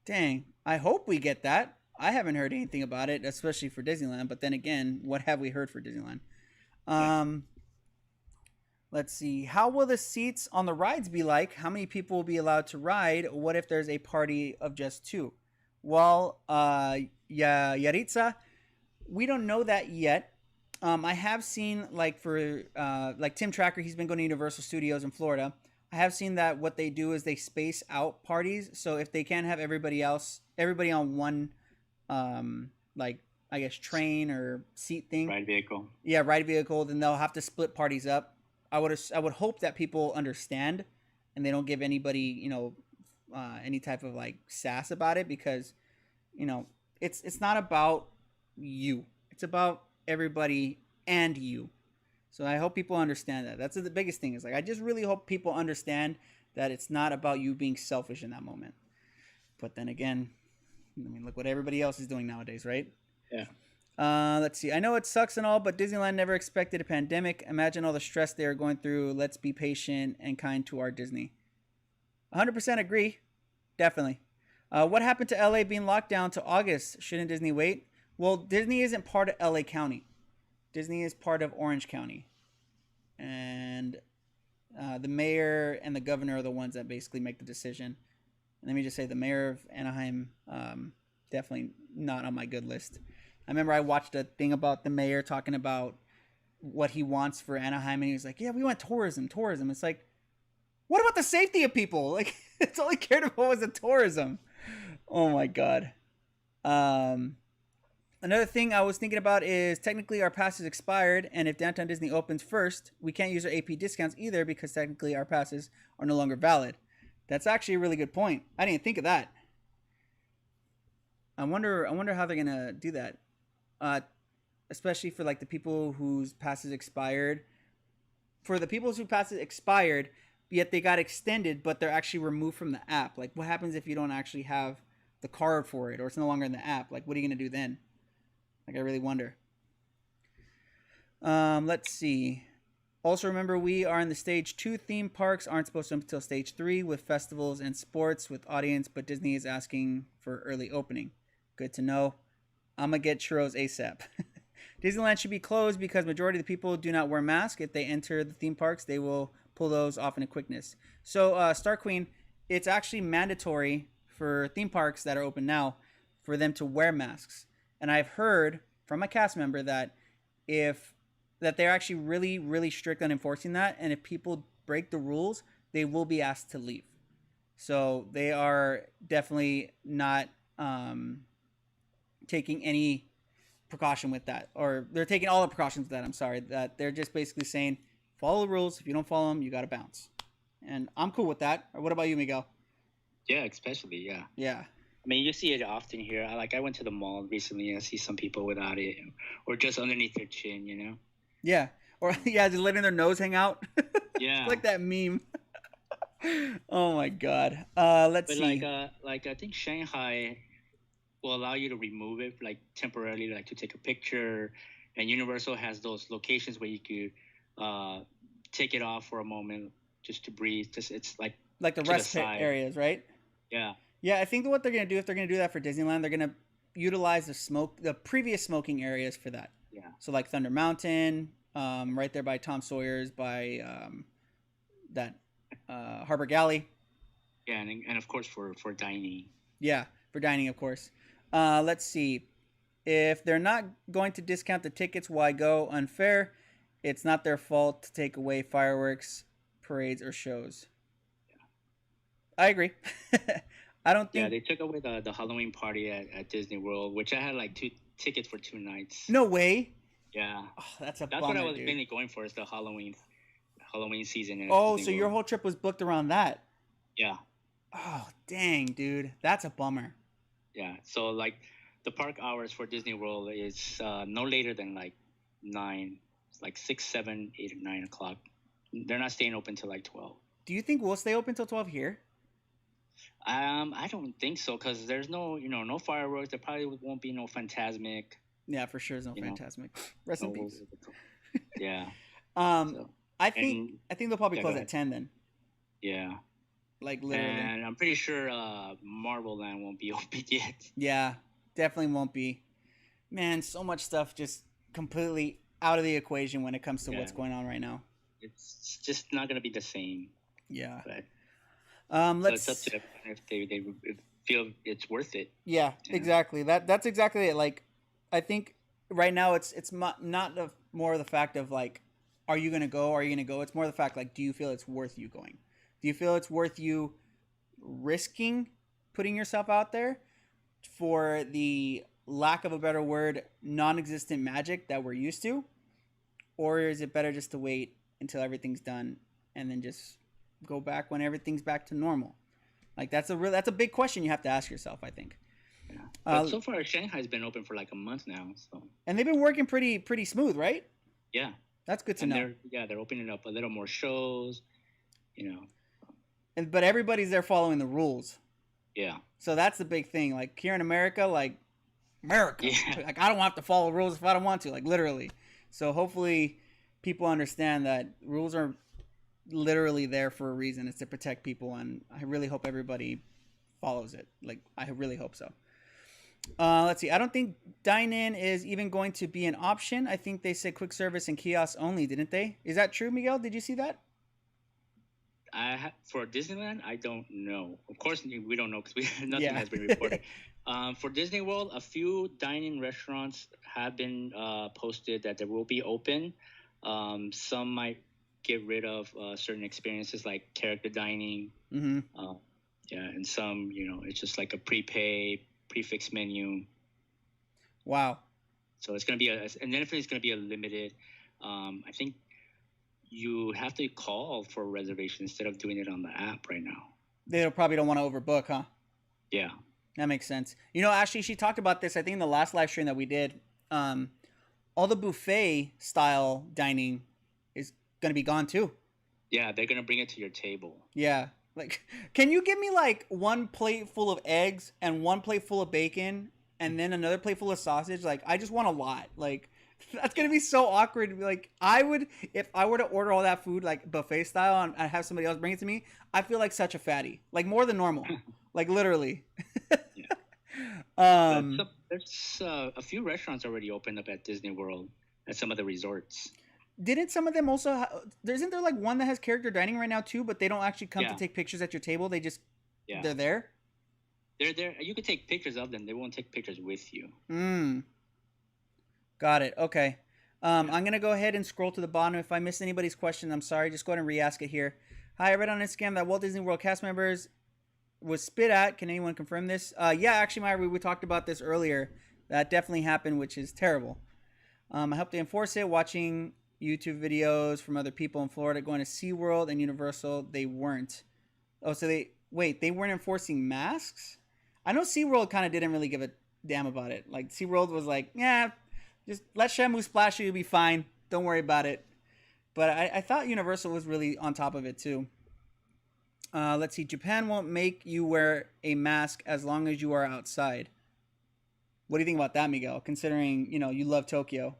Dang. I hope we get that. I haven't heard anything about it, especially for Disneyland. But then again, what have we heard for Disneyland? Let's see. How will the seats on the rides be like? How many people will be allowed to ride? What if there's a party of just 2? Well, Yaritza, we don't know that yet. I have seen, like, for Tim Tracker, he's been going to Universal Studios in Florida. I have seen that what they do is they space out parties. So if they can't have everybody on one, I guess, train or seat thing. Ride vehicle. Yeah, ride vehicle. Then they'll have to split parties up. I would hope that people understand and they don't give anybody, any type of like sass about it, because, it's not about you. It's about everybody and you. So I hope people understand that. That's the biggest thing, is like, I just really hope people understand that it's not about you being selfish in that moment. But then again, look what everybody else is doing nowadays, right? Yeah. Let's see. I know it sucks and all, but Disneyland never expected a pandemic. Imagine all the stress they are going through. Let's be patient and kind to our Disney. 100% agree. Definitely. What happened to LA being locked down to August? Shouldn't Disney wait? Well, Disney isn't part of LA County. Disney is part of Orange County. And the mayor and the governor are the ones that basically make the decision. And let me just say, the mayor of Anaheim, definitely not on my good list. I remember I watched a thing about the mayor talking about what he wants for Anaheim, and he was like, yeah, we want tourism. It's like, what about the safety of people? Like, it's all he cared about was the tourism. Oh my God. Another thing I was thinking about is, technically our passes expired, and if Downtown Disney opens first, we can't use our AP discounts either, because technically our passes are no longer valid. That's actually a really good point. I didn't think of that. I wonder how they're gonna do that. Especially for like the people whose passes expired. For the people whose passes expired, yet they got extended, but they're actually removed from the app. Like, what happens if you don't actually have the card for it, or it's no longer in the app? Like, what are you gonna do then? Like, I really wonder. Let's see. Also, remember, we are in the stage 2 theme parks. Aren't supposed to until stage 3 with festivals and sports with audience, but Disney is asking for early opening. Good to know. I'm going to get churros ASAP. Disneyland should be closed because majority of the people do not wear masks. If they enter the theme parks, they will pull those off in a quickness. So, Star Queen, it's actually mandatory for theme parks that are open now for them to wear masks. And I've heard from a cast member that they're actually really, really strict on enforcing that. And if people break the rules, they will be asked to leave. So they are definitely not taking any precaution with that, or they're taking all the precautions with that. I'm sorry, that they're just basically saying, follow the rules. If you don't follow them, you got to bounce. and I'm cool with that. What about you, Miguel? Yeah, especially, yeah. Yeah. I mean, you see it often here. I went to the mall recently and I see some people without it or just underneath their chin, you know? Yeah. Or yeah, just letting their nose hang out. Yeah. Like that meme. Oh my god. Let's But see. like I think Shanghai will allow you to remove it like temporarily, like to take a picture. And Universal has those locations where you could take it off for a moment just to breathe. Just it's Like the to the rest pit side. areas, right? Yeah. Yeah, I think what they're gonna do if they're gonna do that for Disneyland, they're gonna utilize the previous smoking areas for that. Yeah. So like Thunder Mountain, right there by Tom Sawyer's, by that Harbor Galley. Yeah, and of course for dining. Yeah, for dining, of course. Let's see. If they're not going to discount the tickets, why go? Unfair. It's not their fault to take away fireworks, parades, or shows. I agree. I don't Yeah, think. they took away the Halloween party at Disney World, which I had like 2 tickets for 2 nights. No way. Yeah, Oh, that's a that's bummer, what I was dude. mainly going for is the Halloween season. At Oh, Disney so your World. whole trip was booked around that? Yeah, Oh, dang, dude. That's a bummer. yeah. So like the park hours for Disney World is no later than like 9, like 6, 7, 8, or 9 o'clock. They're not staying open till like 12. Do you think we'll stay open till 12 here? I don't think so because there's no fireworks. There probably won't be no Phantasmic. Yeah, for sure. There's no You know, Phantasmic. Rest in No, peace. yeah. Um, So I think they'll probably yeah, close go at ahead. 10 then. Yeah. Like literally. And I'm pretty sure Marvel Land won't be open yet. Yeah, definitely won't be. Man, so much stuff just completely out of the equation when it comes to Yeah. what's going on right now. It's just not gonna be the same. Yeah. But so Let's. it's up to them if they feel it's worth it. Yeah, Yeah. exactly. That's exactly it. Like, I think right now it's not more of the fact of like, are you gonna go? Are you gonna go? It's more the fact like, do you feel it's worth you going? Do you feel it's worth you risking putting yourself out there for the lack of a better word, non-existent magic that we're used to, or is it better just to wait until everything's done and then just go back when everything's back to normal? Like that's a big question you have to ask yourself, I think. Yeah. But so far, Shanghai's been open for like a month now. So And they've been working pretty smooth, right? yeah, That's good to and know. they're opening up a little more shows. You know, But everybody's there following the rules. yeah, So that's the big thing. Like here in America, like America, Yeah. like I don't have to follow rules if I don't want to, like literally. So hopefully people understand that rules are literally there for a reason. It's to protect people, and I really hope everybody follows it. Like I really hope so. Let's see. I don't think dine-in is even going to be an option. I think they said quick service and kiosks only, didn't they? Is that true, Miguel? Did you see that? for Disneyland, I don't know. Of course, we don't know because nothing Yeah. has been reported. For Disney World, a few dine-in restaurants have been posted that they will be open. Some might get rid of certain experiences like character dining. Mm-hmm. Yeah, and some, it's just like a prefix menu. Wow. So it's going to be and definitely it's going to be a limited. I think you have to call for a reservation instead of doing it on the app right now. They probably don't want to overbook, huh? Yeah. That makes sense. Actually, she talked about this, I think, in the last live stream that we did. All the buffet style dining is going to be gone too. Yeah, they're going to bring it to your table. Yeah. Like, can you give me like one plate full of eggs and one plate full of bacon and then another plate full of sausage? Like, I just want a lot. Like, that's going to be so awkward. Like, if I were to order all that food, like buffet style, and I have somebody else bring it to me, I feel like such a fatty. Like, more than normal. Like, literally. There's a few restaurants already opened up at Disney World at some of the resorts. Didn't some of them also isn't there like one that has character dining right now too, but they don't actually come to Yeah. take pictures at your table? They just Yeah. they're there? They're there. You can take pictures of them. They won't take pictures with you. Got it. Okay. I'm going to go ahead and scroll to the bottom. If I missed anybody's question, I'm sorry. Just go ahead and re-ask it here. Hi, I read on Instagram that Walt Disney World cast members was spit at. Can anyone confirm this? Yeah, actually, Myra, we talked about this earlier. That definitely happened, which is terrible. I hope they enforce it. Watching YouTube videos from other people in Florida going to SeaWorld and Universal. They weren't. Oh, so they weren't enforcing masks? I know SeaWorld kind of didn't really give a damn about it. Like SeaWorld was like, yeah, just let Shamu splash you, you'll be fine. Don't worry about it. But I thought Universal was really on top of it too. Let's see. Japan won't make you wear a mask as long as you are outside. What do you think about that, Miguel? Considering, you love Tokyo.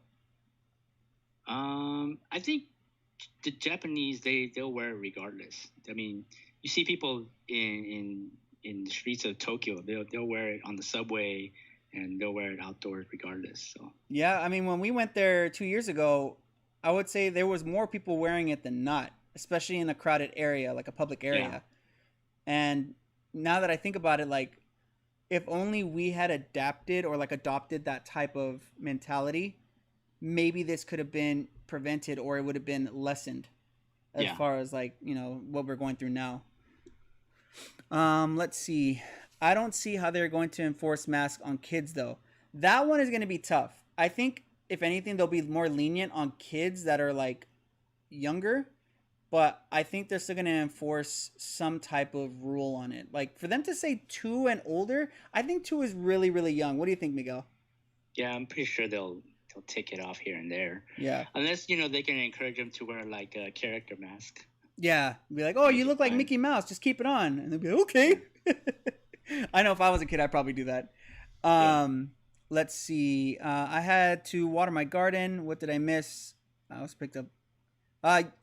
I think the Japanese they'll wear it regardless. I mean, you see people in the streets of Tokyo, they'll wear it on the subway and they'll wear it outdoors regardless. So yeah, I mean, when we went there 2 years ago, I would say there was more people wearing it than not, especially in a crowded area, like a public area. Yeah. And now that I think about it, like, if only we had adapted or like adopted that type of mentality, maybe this could have been prevented or it would have been lessened as far as like, what we're going through now. Let's see. I don't see how they're going to enforce masks on kids though. That one is going to be tough. I think if anything, they'll be more lenient on kids that are like younger, but I think they're still going to enforce some type of rule on it. Like for them to say 2 and older, I think 2 is really, really young. What do you think, Miguel? Yeah, I'm pretty sure they'll take it off here and there. Yeah. Unless, they can encourage them to wear like a character mask. Yeah. Be like, oh, you look like Mickey Mouse. Just keep it on. And they'll be like, okay. I know if I was a kid, I'd probably do that. Let's see. I had to water my garden. What did I miss? I was picked up.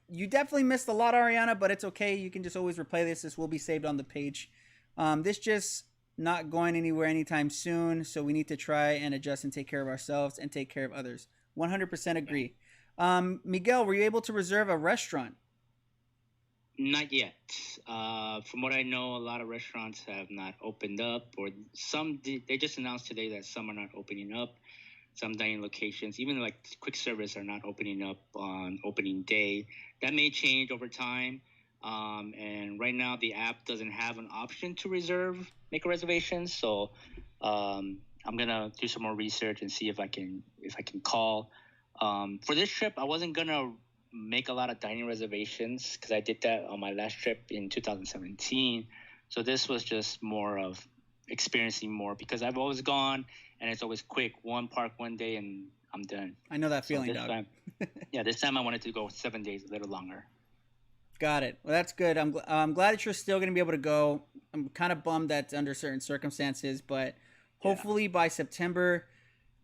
You definitely missed a lot, Ariana, but it's okay. You can just always replay this. This will be saved on the page. This just not going anywhere anytime soon, so we need to try and adjust and take care of ourselves and take care of others. 100% agree. Miguel, were you able to reserve a restaurant? Not yet. From what I know, a lot of restaurants have not opened up, or some they just announced today that some are not opening up. Some dining locations, even like quick service, are not opening up on opening day. That may change over time. And right now, the app doesn't have an option to make a reservation. So I'm gonna do some more research and see if I can call. For this trip, I wasn't gonna make a lot of dining reservations because I did that on my last trip in 2017. So this was just more of experiencing more because I've always gone and it's always quick, one park one day and I'm done. I know that feeling, dog. This time I wanted to go 7 days, a little longer. Got it. Well, that's good. I'm glad that you're still going to be able to go. I'm kind of bummed that under certain circumstances, but hopefully by September,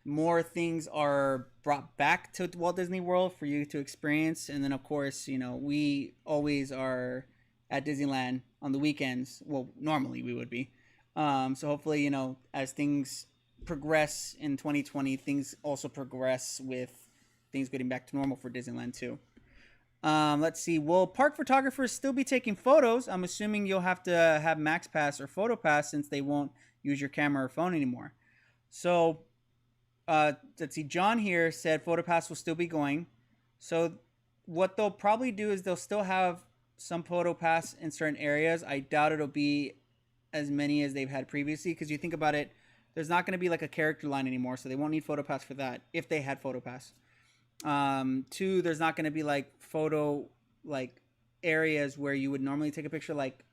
more things are brought back to Walt Disney World for you to experience. And then, of course, we always are at Disneyland on the weekends. Well, normally we would be. So hopefully, as things progress in 2020, things also progress with things getting back to normal for Disneyland too. Let's see. Will park photographers still be taking photos? I'm assuming you'll have to have Max Pass or Photo Pass since they won't use your camera or phone anymore. So, let's see. John here said Photo Pass will still be going. So what they'll probably do is they'll still have some Photo Pass in certain areas. I doubt it'll be as many as they've had previously because you think about it, there's not going to be like a character line anymore, so they won't need Photo Pass for that if they had Photo Pass. 2, there's not going to be like photo like areas where you would normally take a picture. Like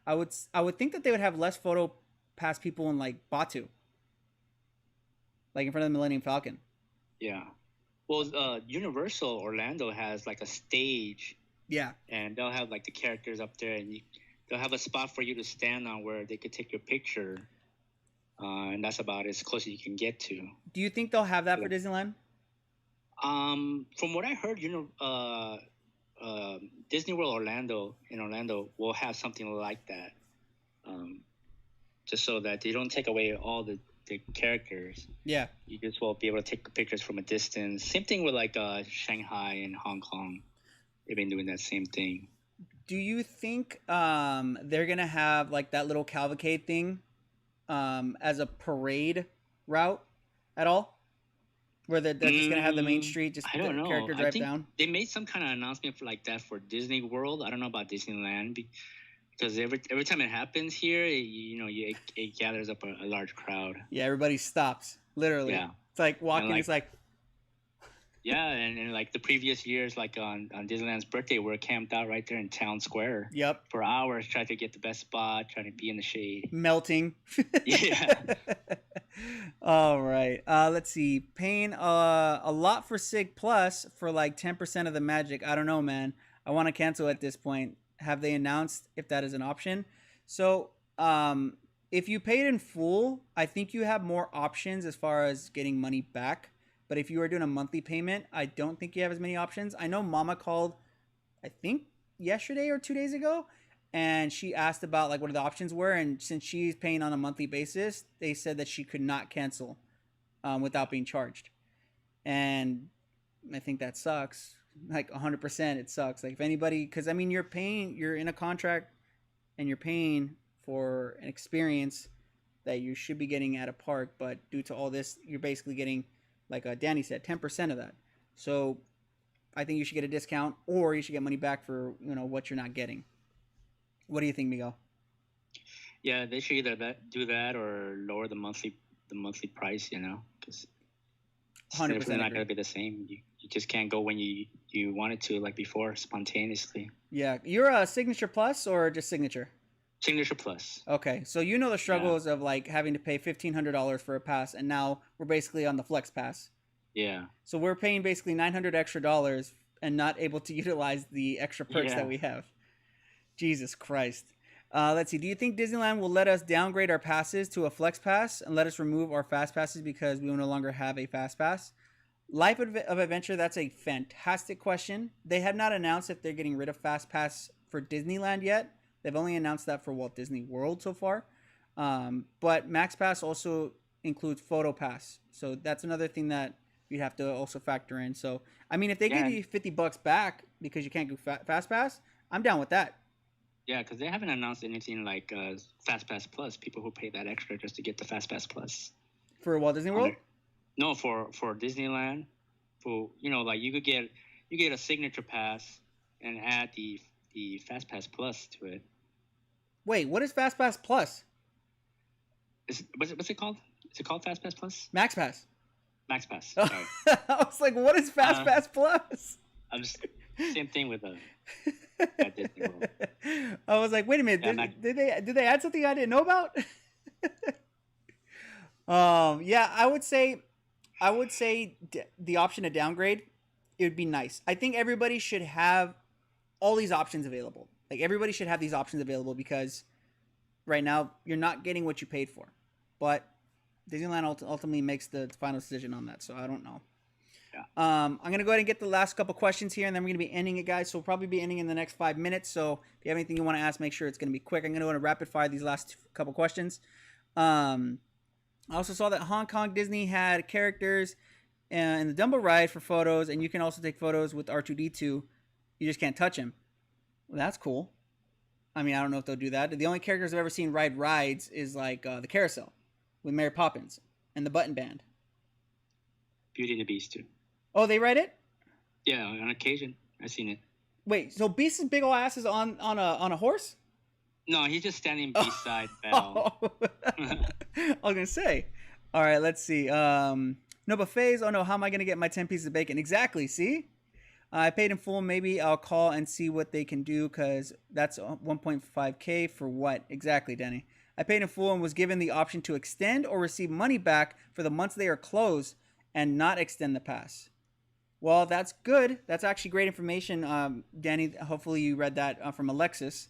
I would think that they would have less Photo Pass people in like Batu, like in front of the Millennium Falcon. Yeah. Well, Universal Orlando has like a stage. Yeah. And they'll have like the characters up there, and they'll have a spot for you to stand on where they could take your picture. And that's about as close as you can get to. Do you think they'll have that for Disneyland? From what I heard, Disney World Orlando will have something like that. Just so that they don't take away all the characters. Yeah. You just will be able to take pictures from a distance. Same thing with like Shanghai and Hong Kong. They've been doing that same thing. Do you think they're gonna have like that little cavalcade thing as a parade route at all? Where they're just gonna have the main street, just I don't know. Character drive down. They made some kind of announcement for like that for Disney World. I don't know about Disneyland because every time it happens here, it gathers up a large crowd. Yeah, everybody stops literally. Yeah, it's like walking. It's like Yeah, and like the previous years, like on Disneyland's birthday, we're camped out right there in town square Yep. for hours, trying to get the best spot, trying to be in the shade. Melting. Yeah. All right. Let's see. Paying a lot for Sig Plus for like 10% of the magic. I don't know, man. I want to cancel at this point. Have they announced if that is an option? So, if you paid in full, I think you have more options as far as getting money back. But if you are doing a monthly payment, I don't think you have as many options. I know Mama called, I think yesterday or 2 days ago, and she asked about like what the options were. And since she's paying on a monthly basis, they said that she could not cancel without being charged. And I think that sucks. Like 100%, it sucks. Like if anybody, because I mean, you're in a contract, and you're paying for an experience that you should be getting at a park, but due to all this, you're basically getting, like Danny said, 10% of that. So I think you should get a discount, or you should get money back for what you're not getting. What do you think, Miguel? Yeah, they should either do that or lower the monthly price. Because it's 100% definitely not agree. going to be the same. You just can't go when you wanted to, like before, spontaneously. Yeah, you're a Signature Plus or just Signature? Signature Plus. Okay, so you know the struggles of like having to pay $1,500 for a pass, and now we're basically on the Flex Pass. Yeah. So we're paying basically $900 extra and not able to utilize the extra perks that we have. Jesus Christ. Let's see. Do you think Disneyland will let us downgrade our passes to a Flex Pass and let us remove our Fast Passes because we no longer have a Fast Pass? Life of Adventure, that's a fantastic question. They have not announced if they're getting rid of Fast Pass for Disneyland yet. They've only announced that for Walt Disney World so far. But Max Pass also includes Photo Pass. So that's another thing that you'd have to also factor in. So, I mean, if they give you $50 back because you can't do Fast Pass, I'm down with that. Yeah, because they haven't announced anything like Fast Pass Plus. People who pay that extra just to get the Fast Pass Plus. For Walt Disney World? No, for Disneyland. For like you get a signature pass and add the Fast Pass Plus to it. Wait, what is Fast Pass Plus? What's it called? Is it called Fast Pass Plus? Max Pass. Max Pass. I was like, what is Fast Pass Plus? I'm just same thing with at Disney World. I was like, wait a minute, did they add something I didn't know about? Yeah, I would say the option to downgrade, it would be nice. I think everybody should have all these options available. Like everybody should have these options available because right now you're not getting what you paid for. But Disneyland ultimately makes the final decision on that, so I don't know. Yeah. I'm going to go ahead and get the last couple questions here, and then we're going to be ending it, guys. So we'll probably be ending in the next 5 minutes. So if you have anything you want to ask, make sure it's going to be quick. I'm going to go to rapid fire these last couple questions. I also saw that Hong Kong Disney had characters in the Dumbo ride for photos, and you can also take photos with R2-D2. You just can't touch him. Well, that's cool. I mean, I don't know if they'll do that. The only characters I've ever seen ride rides is like the carousel with Mary Poppins and the Button Band. Beauty and the Beast too. Oh, they ride it? Yeah, on occasion I've seen it. Wait, so Beast's big ol' ass is on a horse? No, he's just standing beside Belle. I was gonna say. All right, let's see. No buffets. Oh no, how am I gonna get my 10 pieces of bacon? Exactly. See, I paid in full. Maybe I'll call and see what they can do because that's 1.5K for what exactly, Danny? I paid in full and was given the option to extend or receive money back for the months they are closed and not extend the pass. Well, that's good. That's actually great information, Danny. Hopefully you read that from Alexis.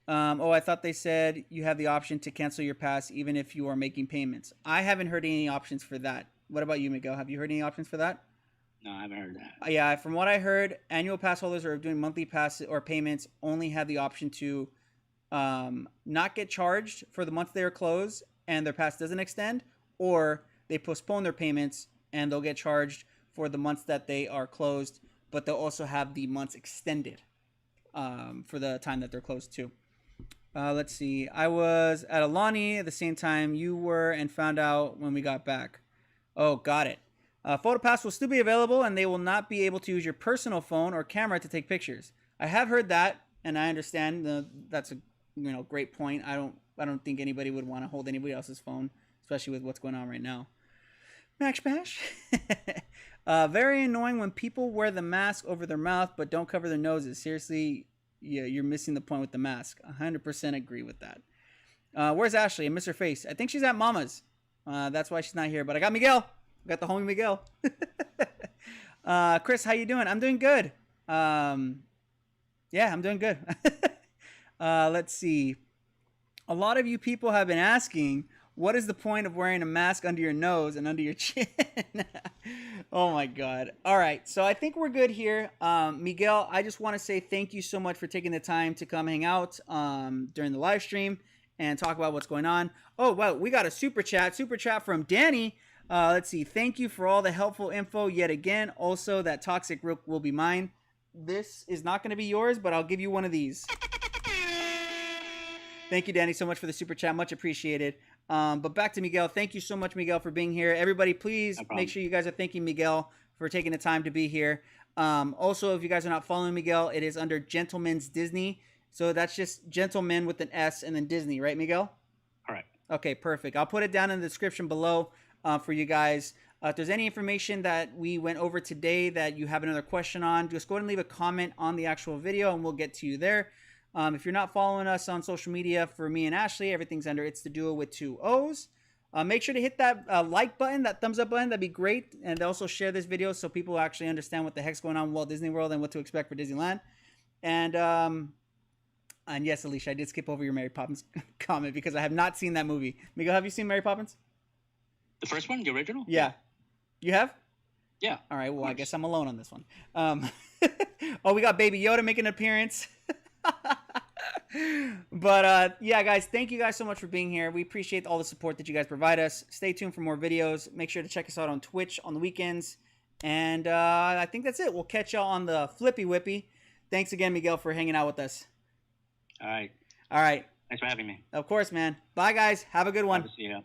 I thought they said you have the option to cancel your pass even if you are making payments. I haven't heard any options for that. What about you, Miguel? Have you heard any options for that? No, I haven't heard that. Yeah, from what I heard, annual pass holders or doing monthly pass or payments only have the option to not get charged for the months they are closed and their pass doesn't extend, or they postpone their payments and they'll get charged for the months that they are closed, but they'll also have the months extended for the time that they're closed too. Let's see. I was at Alani at the same time you were and found out when we got back. Oh, got it. PhotoPass will still be available and they will not be able to use your personal phone or camera to take pictures. I have heard that and I understand that's a great point. I don't think anybody would want to hold anybody else's phone, especially with what's going on right now. Max Bash. Very annoying when people wear the mask over their mouth but don't cover their noses. Seriously, yeah, you're missing the point with the mask. 100% agree with that. Where's Ashley? I miss her face. I think she's at Mama's. That's why she's not here. But I got Miguel. I got the homie Miguel. Chris, how you doing? I'm doing good. Yeah, I'm doing good. Let's see. A lot of you people have been asking, what is the point of wearing a mask under your nose and under your chin? Oh my God. All right. So I think we're good here. Miguel, I just want to say thank you so much for taking the time to come hang out during the live stream and talk about what's going on. Oh, well, we got a super chat from Danny. Let's see. Thank you for all the helpful info yet again. Also, that toxic rook will be mine. This is not going to be yours, but I'll give you one of these. Thank you, Danny, so much for the super chat. Much appreciated. But back to Miguel. Thank you so much, Miguel, for being here. Everybody, please make sure you guys are thanking Miguel for taking the time to be here. Also, if you guys are not following Miguel, it is under Gentleman's Disney. So that's just gentleman with an S and then Disney, right, Miguel? All right. Okay, perfect. I'll put it down in the description below for you guys. If there's any information that we went over today that you have another question on, just go ahead and leave a comment on the actual video and we'll get to you there. If you're not following us on social media, for me and Ashley, everything's under It's the Duo with 2 O's. Make sure to hit that like button, that thumbs up button. That'd be great. And also share this video so people actually understand what the heck's going on in Walt Disney World and what to expect for Disneyland. And yes, Alicia, I did skip over your Mary Poppins comment because I have not seen that movie. Miguel, have you seen Mary Poppins? The first one, the original? Yeah. You have? Yeah. All right. Well, I guess I'm alone on this one. Oh, we got Baby Yoda making an appearance. But yeah, guys, thank you guys so much for being here. We appreciate all the support that you guys provide us. Stay tuned for more videos. Make sure to check us out on Twitch on the weekends. And I think that's it. We'll catch y'all on the Flippy Whippy. Thanks again, Miguel, for hanging out with us. All right. All right. Thanks for having me. Of course, man. Bye, guys. Have a good one. Good to see you.